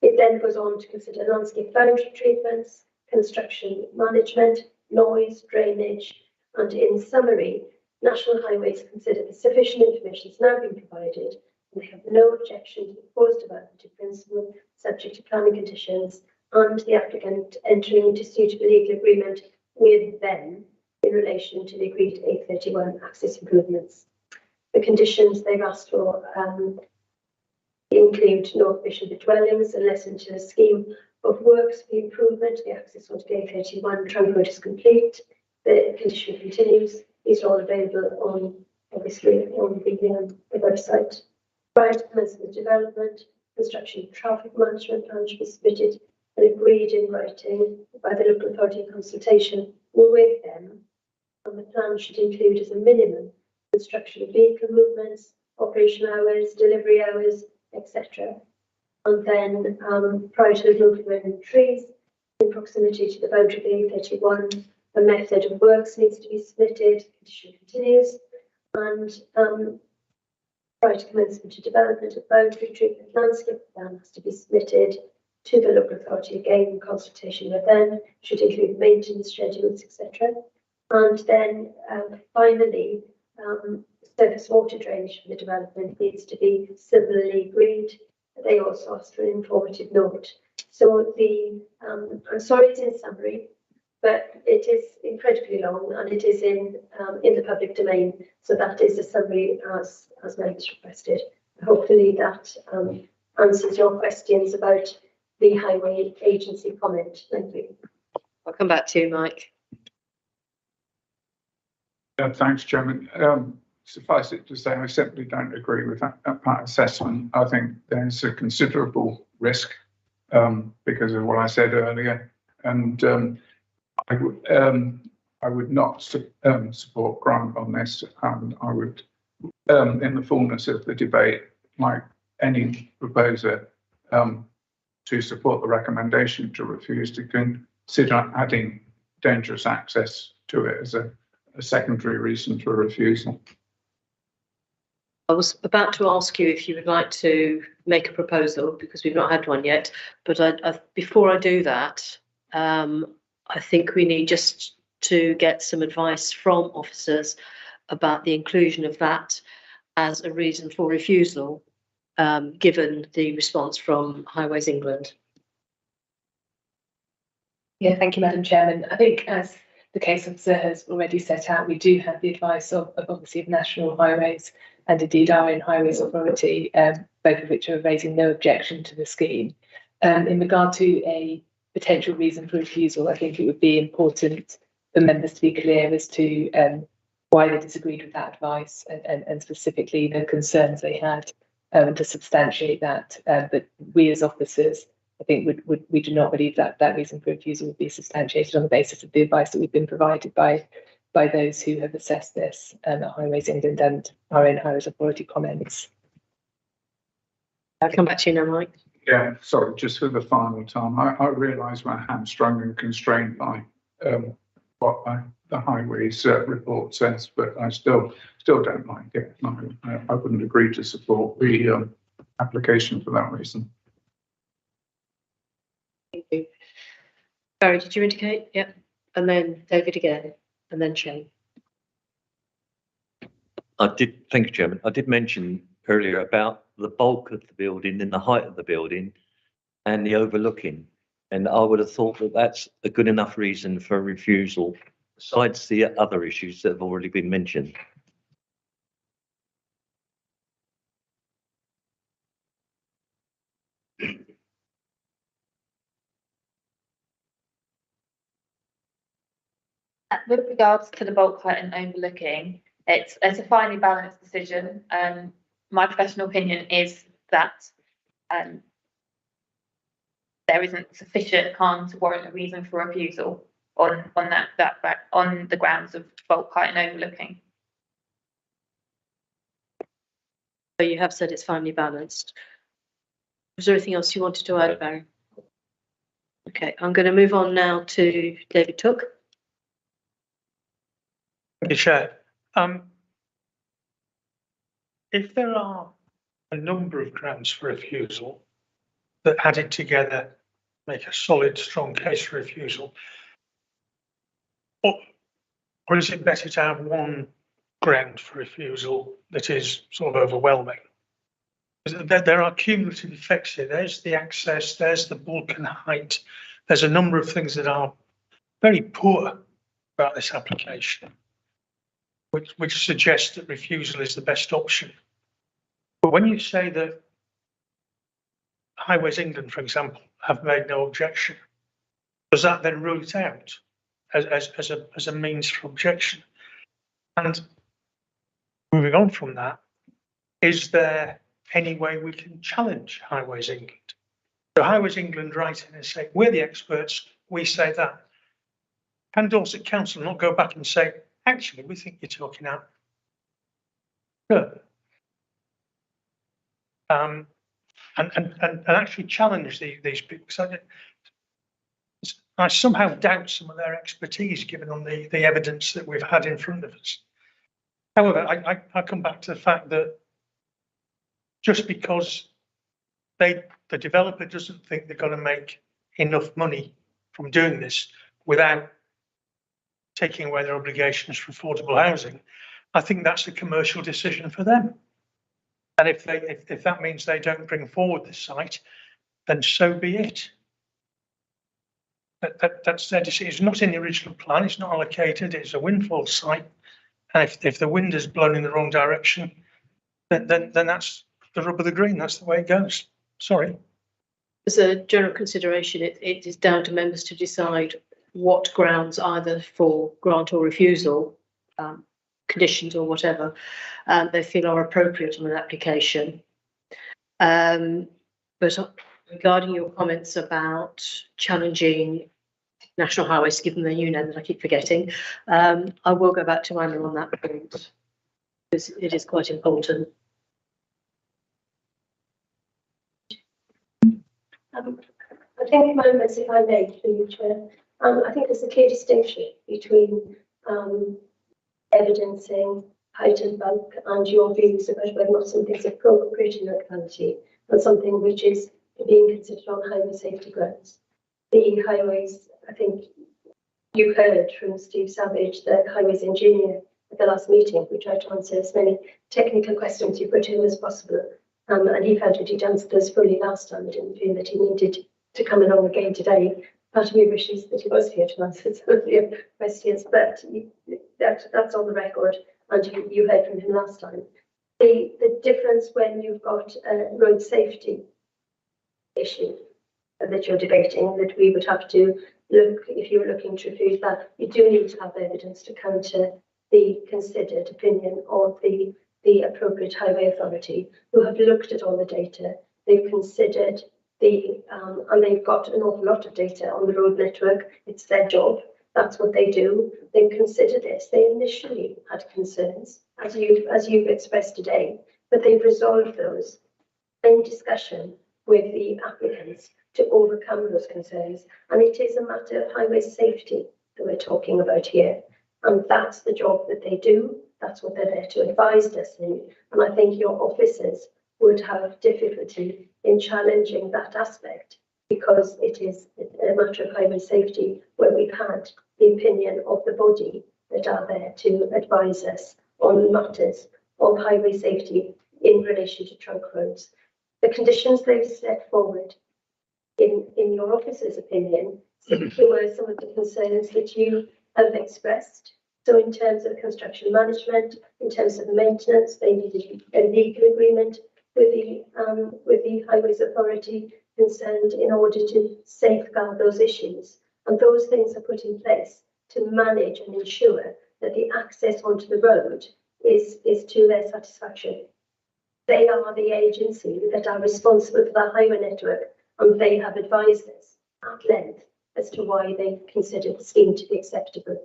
It then goes on to consider landscape boundary treatments, construction management, noise, drainage, and in summary, National Highways consider that sufficient information has now been provided, and they have no objection to the proposed development in principle, subject to planning conditions, and the applicant entering into suitable legal agreement with them in relation to the agreed A31 access improvements. The conditions they've asked for include no provision of dwellings unless until a scheme of works for the improvement of the access onto the A31 trunk road is complete. The condition continues. These are all available on, obviously, on the website. Prior to commencement of development, construction of traffic management plan should be submitted and agreed in writing by the local authority in consultation with them. And the plan should include as a minimum construction of vehicle movements, operation hours, delivery hours, etc. And then prior to the removal of trees in proximity to the boundary of the A31, the method of works needs to be submitted, condition continues, and prior to commencement of development of boundary treatment landscape plan has to be submitted to the local authority again in consultation with them, should include maintenance schedules, etc. And then finally, surface water drainage for the development needs to be similarly agreed. They also asked for an informative note. So I'm sorry it's in summary, but it is incredibly long and it is in the public domain. So that is a summary as members requested. Hopefully that answers your questions about the highway agency comment. Thank you. I'll come back to you, Mike. Thanks, Chairman. Suffice it to say, I simply don't agree with that assessment. I think there's a considerable risk because of what I said earlier, and I would not support Grant on this. I would, in the fullness of the debate, like any proposer, to support the recommendation to refuse to consider adding dangerous access to it as a secondary reason for refusal. I was about to ask you if you would like to make a proposal because we've not had one yet, but before I do that, I think we need just to get some advice from officers about the inclusion of that as a reason for refusal, given the response from Highways England. Yeah, thank you, Madam Chairman. I think as the case officer has already set out, we do have the advice of obviously of National Highways and indeed our own Highways Authority, both of which are raising no objection to the scheme. In regard to a potential reason for refusal, I think it would be important for members to be clear as to why they disagreed with that advice and specifically the concerns they had to substantiate that. But we as officers, I think we do not believe that reason for refusal would be substantiated on the basis of the advice that we've been provided by those who have assessed this at Highways England and our own Highways Authority comments. I'll come back to you now, Mike. Yeah, sorry, just for the final time, I realise we're hamstrung and constrained by what the highways report says, but I still don't like it. I wouldn't agree to support the application for that reason. Thank you. Barry, did you indicate? Yep. And then David again, and then Shane. Thank you, Chairman. I did mention earlier about the bulk of the building and the height of the building and the overlooking. And I would have thought that that's a good enough reason for refusal, besides the other issues that have already been mentioned. With regards to the bulk height and overlooking, it's a finely balanced decision. My professional opinion is that there isn't sufficient harm to warrant a reason for refusal on the grounds of bulk height and overlooking. So you have said it's finely balanced. Was there anything else you wanted to add, Barry? Okay, I'm going to move on now to David Took. Thank you, Chair. If there are a number of grounds for refusal that added together make a solid, strong case for refusal, or is it better to have one ground for refusal that is sort of overwhelming? There are cumulative effects here. There's the access, there's the bulk and height. There's a number of things that are very poor about this application, which suggests that refusal is the best option. But when you say that Highways England, for example, have made no objection, does that then rule it out as a means for objection? And moving on from that, is there any way we can challenge Highways England? So Highways England write in and say, we're the experts, we say that. Can Dorset Council not go back and say, actually, we think you're talking out? Good. And actually challenge these people. So I somehow doubt some of their expertise given on the evidence that we've had in front of us. However, I come back to the fact that just because the developer doesn't think they're going to make enough money from doing this without taking away their obligations for affordable housing, I think that's a commercial decision for them. And if that means they don't bring forward the site, then so be it. That's their decision. It's not in the original plan. It's not allocated. It's a windfall site. And if the wind is blown in the wrong direction, then that's the rub of the green. That's the way it goes. Sorry. As a general consideration, it is down to members to decide what grounds, either for grant or refusal, conditions or whatever, they feel are appropriate on an application. But regarding your comments about challenging National Highways, given the new name that I keep forgetting, I will go back to Anna on that point, because it is quite important. I think moments, if I may, for you, Chair, I think there's a clear distinction between evidencing height and bulk and your views about whether or not something's appropriate in locality and something which is being considered on highway safety grounds. The highways, I think you heard from Steve Savage, the highways engineer at the last meeting, who tried to answer as many technical questions you put to him as possible. And he felt that he'd answered us fully last time. He didn't feel that he needed to come along again today. Part of me wishes that he was here to answer some of your questions, but that's on the record, and you heard from him last time. The difference when you've got a road safety issue that you're debating, that we would have to look, if you were looking to refuse that, you do need to have evidence to counter the considered opinion of the appropriate highway authority, who have looked at all the data, they've considered and they've got an awful lot of data on the road network. It's their job. That's what they do. They've considered this. They initially had concerns, as you've expressed today, but they've resolved those in discussion with the applicants to overcome those concerns. And it is a matter of highway safety that we're talking about here. And that's the job that they do. That's what they're there to advise us in. And I think your officers would have difficulty in challenging that aspect, because it is a matter of highway safety where we've had the opinion of the body that are there to advise us on matters of highway safety in relation to trunk roads. The conditions they've set forward, in your officer's opinion, simply were some of the concerns that you have expressed. So in terms of construction management, in terms of maintenance, they needed a legal agreement with the Highways Authority concerned in order to safeguard those issues. And those things are put in place to manage and ensure that the access onto the road is to their satisfaction. They are the agency that are responsible for the highway network, and they have advised us at length as to why they consider the scheme to be acceptable.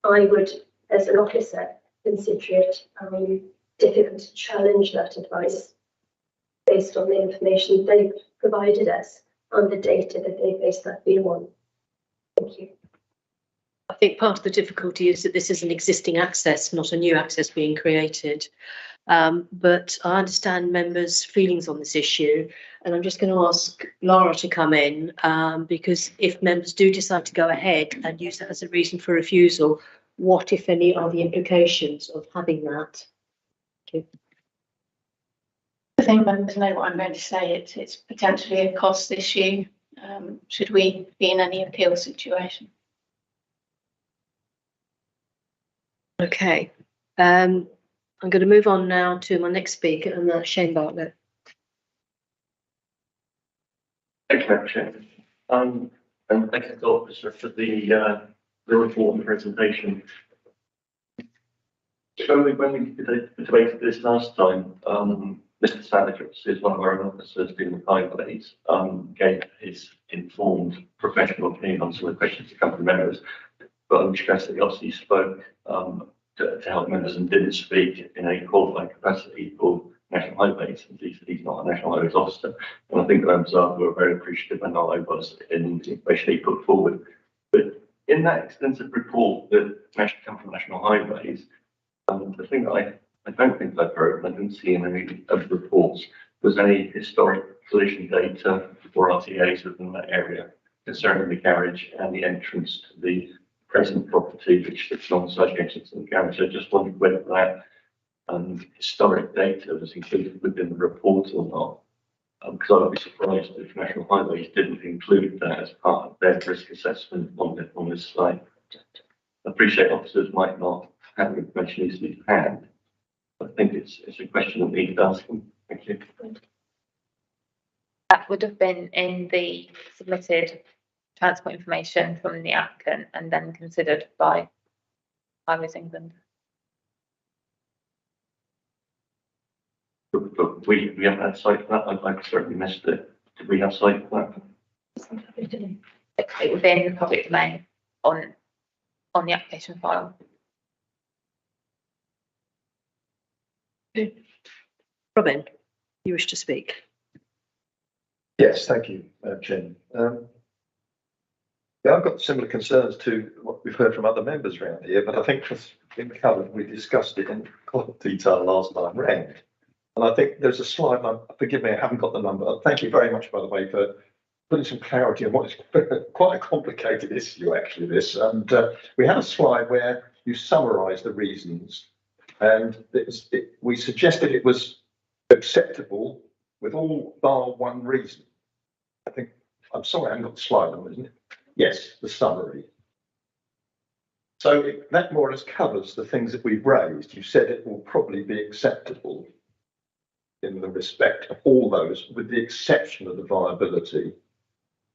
I would, as an officer, consider it difficult to challenge that advice based on the information they've provided us and the data that they based that view on. Thank you. I think part of the difficulty is that this is an existing access, not a new access being created. But I understand members' feelings on this issue, and I'm just going to ask Laura to come in, because if members do decide to go ahead and use that as a reason for refusal, what, if any, are the implications of having that? Thank you. I think members know what I'm going to say. It's potentially a cost issue, should we be in any appeal situation. Okay. I'm going to move on now to my next speaker, and that's Shane Bartlett. Thank you, Madam Chair. And thank you to the officer for the report and presentation. So when we debated this last time, Mr. Savage, is one of our own officers in the highways, gave his informed professional opinion on some of the questions that come from members. But I would stress that he obviously spoke to help members and didn't speak in a qualified capacity for National Highways. He's not a National Highways officer. And I think the members were very appreciative, and I was in the information he put forward. But in that extensive report that actually come from National Highways, the thing that I don't think I've heard, and I didn't see in any of the reports, was any historic collision data for RTAs within that area concerning the garage and the entrance to the present property, which sits alongside the entrance to the garage. I just wondered whether that historic data was included within the report or not. Because I would be surprised if National Highways didn't include that as part of their risk assessment on this site. I appreciate officers might not have the information easily to hand. I think it's a question that we need to ask them. Thank you. That would have been in the submitted transport information from the applicant and then considered by Highways England. But we haven't had sight for that. I certainly missed it. Did we have sight for that? It would be in the public domain on the application file. Robin, you wish to speak? Yes, thank you, Jen. Yeah, I've got similar concerns to what we've heard from other members around here, but I think it's been covered. We discussed it in quite detail last time round. And I think there's a slide, forgive me, I haven't got the number. Thank you very much, by the way, for putting some clarity on what is quite a complicated issue, actually, this. And we had a slide where you summarise the reasons, and we suggested it was acceptable with all bar one reason. I think, I'm sorry, I haven't got the slide number, isn't it? Yes, the summary. So that more or less covers the things that we've raised. You said it will probably be acceptable in the respect of all those, with the exception of the viability.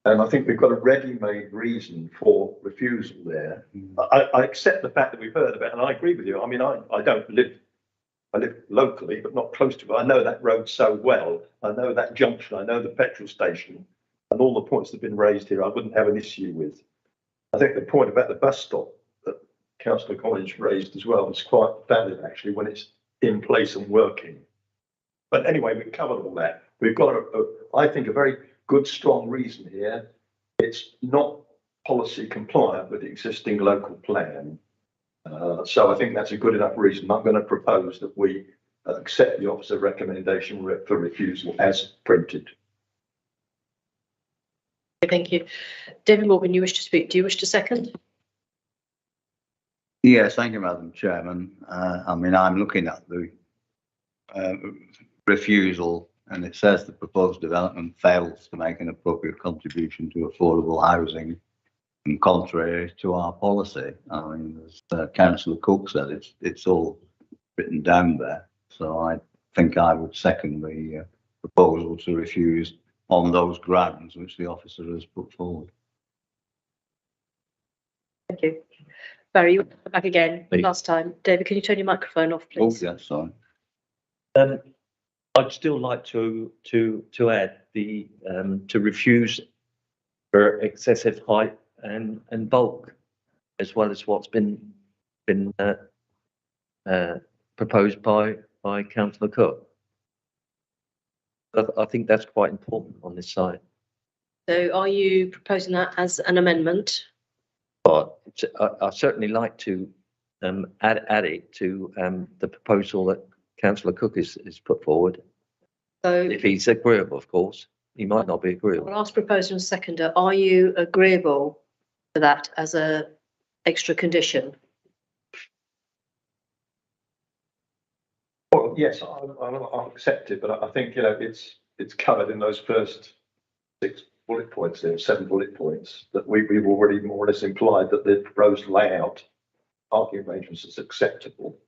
And I think we've got a ready-made reason for refusal there. I accept the fact that we've heard about it, and I agree with you. I mean, I live locally, but not close to it. I know that road so well. I know that junction. I know the petrol station, and all the points that have been raised here, I wouldn't have an issue with. I think the point about the bus stop that Councillor Collins raised as well is quite valid, actually, when it's in place and working. But anyway, we've covered all that. We've got, I think, a very good, strong reason here. It's not policy compliant with the existing local plan. So I think that's a good enough reason. I'm going to propose that we accept the officer recommendation for refusal as printed. Thank you. David Morgan, you wish to speak. Do you wish to second? Yes, thank you, Madam Chairman. I mean, I'm looking at the refusal, and it says the proposed development fails to make an appropriate contribution to affordable housing, and contrary to our policy. I mean, as Councillor Cook said, it's all written down there. So I think I would second the proposal to refuse on those grounds which the officer has put forward. Thank you. Barry, you back again Please. last time. David, can you turn your microphone off, please? Oh, yes, sorry. I'd still like to add the to refuse for excessive height and bulk, as well as what's been proposed by Councillor Cook. I think that's quite important on this side. So are you proposing that as an amendment? But I certainly like to add it to the proposal that Councillor Cook is put forward. So If he's agreeable, of course. He might not be agreeable. I'll ask proposer and seconder, are you agreeable to that as a extra condition? Well, yes, I'll accept it, but I think, you know, it's covered in those first 6 bullet points there, 7 bullet points, that we've already more or less implied that the proposed layout parking arrangements is acceptable.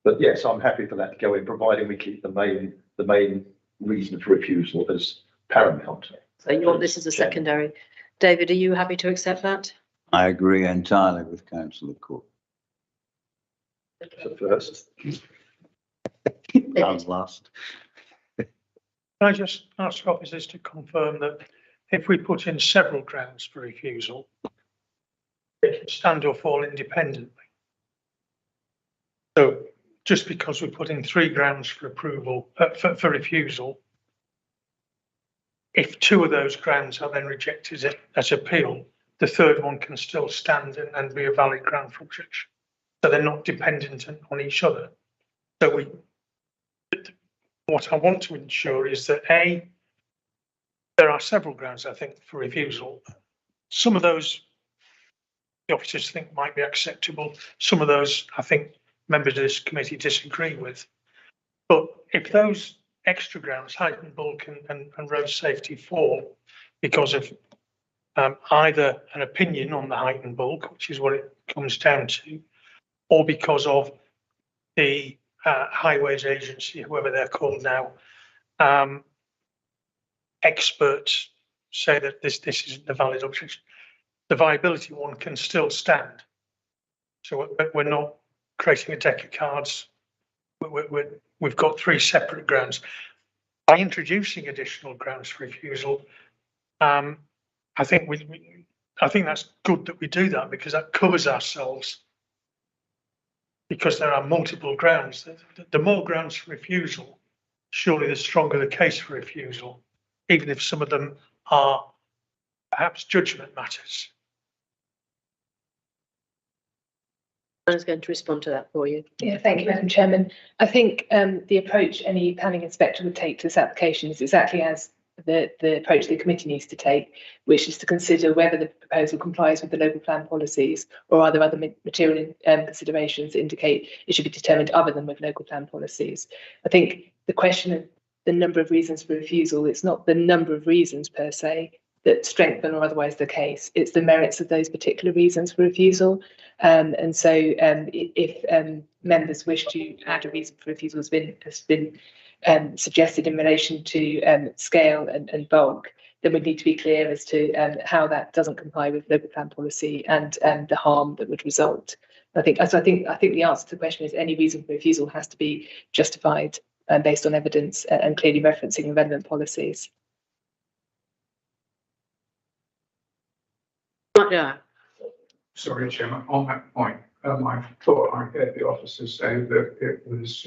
But yes, I'm happy for that to go in, providing we keep the main reason for refusal as paramount. So you want this as a secondary. David, are you happy to accept that? I agree entirely with Councillor Cook. So first, And last. Can I just ask officers to confirm that if we put in several grounds for refusal, it can stand or fall independently? So just because we put in 3 grounds for approval, for refusal, if 2 of those grounds are then rejected as appeal, the 3rd one can still stand and be a valid ground for objection. So they're not dependent on each other. So what I want to ensure is that A, there are several grounds, I think, for refusal. Some of those the officers think might be acceptable. Some of those I think members of this committee disagree with. But if those extra grounds, height and bulk and road safety, fall because of either an opinion on the height and bulk, which is what it comes down to, or because of the Highways Agency, whoever they're called now, experts say that this isn't a valid objection, the viability one can still stand. So we're not creating a deck of cards. We've got 3 separate grounds. By introducing additional grounds for refusal, I think that's good that we do that, because that covers ourselves. Because there are multiple grounds. The more grounds for refusal, surely the stronger the case for refusal, even if some of them are perhaps judgment matters. I was going to respond to that for you. Yeah, thank you, Madam Chairman. I think the approach any planning inspector would take to this application is exactly as the approach the committee needs to take, which is to consider whether the proposal complies with the local plan policies, or are there other material considerations that indicate it should be determined other than with local plan policies. I think the question of the number of reasons for refusal, it's not the number of reasons per se that strengthen or otherwise the case, it's the merits of those particular reasons for refusal. And so if members wish to add a reason for refusal has been suggested in relation to scale and bulk, then we need to be clear as to how that doesn't comply with local plan policy and the harm that would result. I think the answer to the question is any reason for refusal has to be justified based on evidence and clearly referencing relevant policies. Yeah. Sorry, Chairman, on that point, I thought I heard the officer say that it was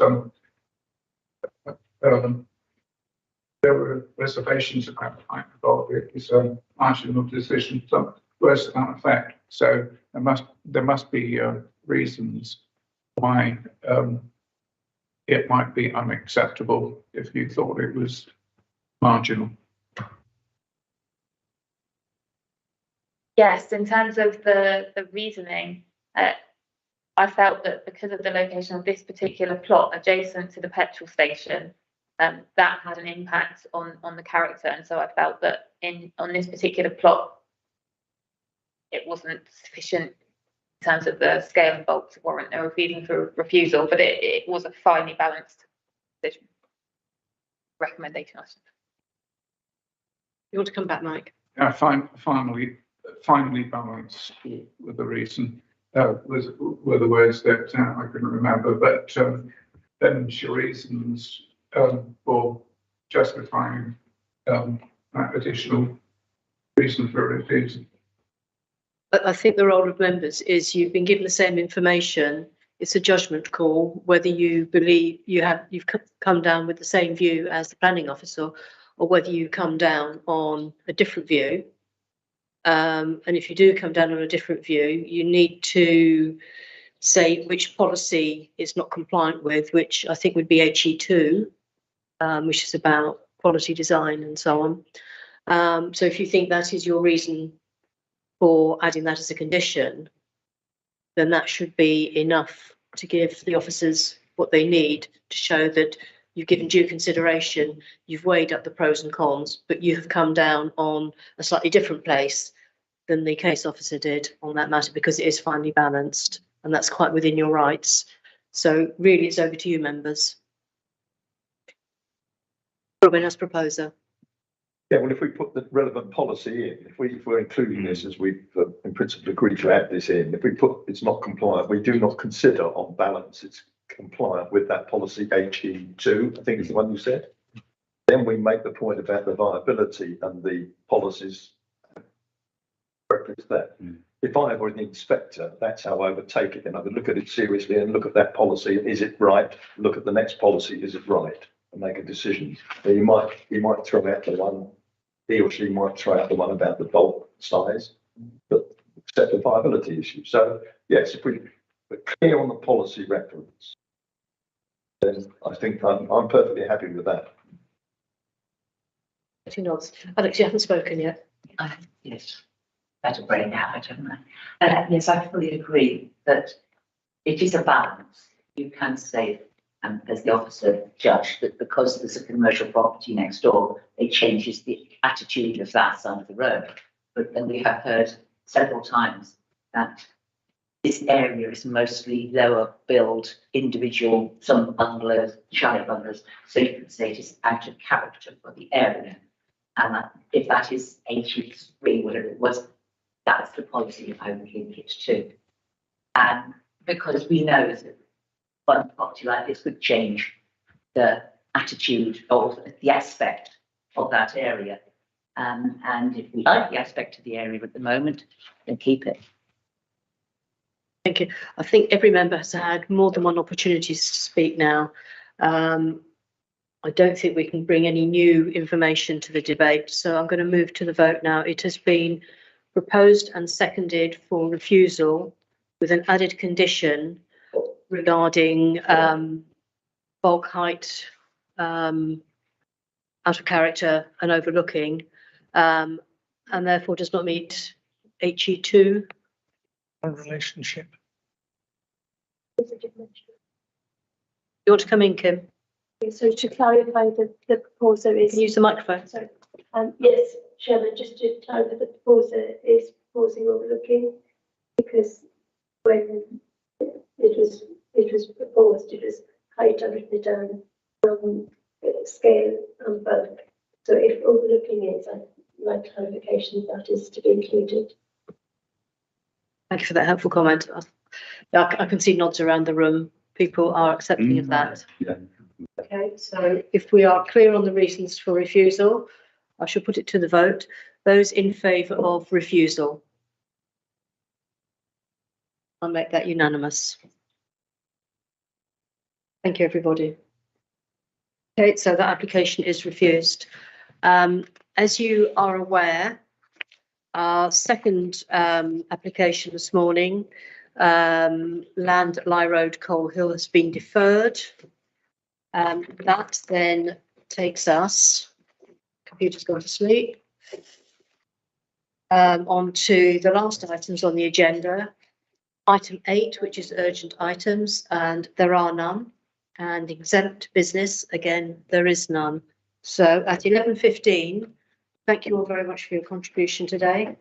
there were reservations about the height and bulk. It was a marginal decision, some words to that effect. So there must be reasons why it might be unacceptable if you thought it was marginal. Yes, in terms of the reasoning, I felt that because of the location of this particular plot adjacent to the petrol station, that had an impact on the character, and so I felt that on this particular plot, it wasn't sufficient in terms of the scale and bulk to warrant a refusal, but it was a finely balanced decision. Recommendation. You want to come back, Mike? Finally balanced with the reason were the words that I couldn't remember, but then your reasons for justifying that additional reason for refusal. I think the role of members is you've been given the same information. It's a judgment call whether you believe you've come down with the same view as the planning officer, or whether you come down on a different view. And if you do come down on a different view, you need to say which policy is not compliant with, which I think would be HE2, which is about quality design and so on. So if you think that is your reason for adding that as a condition, then that should be enough to give the officers what they need to show that you've given due consideration, you've weighed up the pros and cons, but you have come down on a slightly different place than the case officer did on that matter, because it is finely balanced and that's quite within your rights. So really it's over to you, members. Robin as proposer. Yeah, well, if we put the relevant policy in, if we're including this as we've in principle agreed to add this in, if we put it's not compliant, we do not consider on balance it's compliant with that policy HE2, I think is the one you said. Then we make the point about the viability and the policies reference that. If I were an inspector, that's how I would take it, and I would look at it seriously and look at that policy. Is it right? Look at the next policy. Is it right? And make a decision. So you might throw out the one, he or she might throw out the one about the bulk size, but accept the viability issue. So yes, if we're clear on the policy reference, then I think I'm perfectly happy with that. Alex, you haven't spoken yet. Yes, better brain habit, haven't I? Yes, I fully agree that it is a balance. You can say, as the officer judged, that because there's a commercial property next door, it changes the attitude of that side of the road. But then we have heard several times that this area is mostly lower build, individual, some bungalows, chalet bungalows. So you can say it is out of character for the area. And if that is HE3, whatever it was, that's the policy I would link it to. And because we know that one property like this would change the attitude or the aspect of that area. And if we like the aspect of the area at the moment, then keep it. Thank you. I think every member has had more than one opportunity to speak now. I don't think we can bring any new information to the debate, so I'm going to move to the vote now. It has been proposed and seconded for refusal with an added condition regarding bulk height, out of character and overlooking, and therefore does not meet HE2. Relationship. You want to come in, Kim? So to clarify, the proposer is. Can you use the microphone? Sorry. Yes, Chairman, just to clarify, the proposer is proposing overlooking, because when it was proposed, it was height and written down scale and bulk. So if overlooking is, I'd like clarification that is to be included. Thank you for that helpful comment. I can see nods around the room. People are accepting of that. Yeah. Okay, so if we are clear on the reasons for refusal, I shall put it to the vote. Those in favour of refusal? I'll make that unanimous. Thank you, everybody. Okay, so that application is refused. As you are aware, our second application this morning Land at Lie Road, Coal Hill has been deferred. That then takes us, computer's gone to sleep, on to the last items on the agenda. Item 8, which is urgent items, and there are none. And exempt business, again, there is none. So at 11:15, thank you all very much for your contribution today.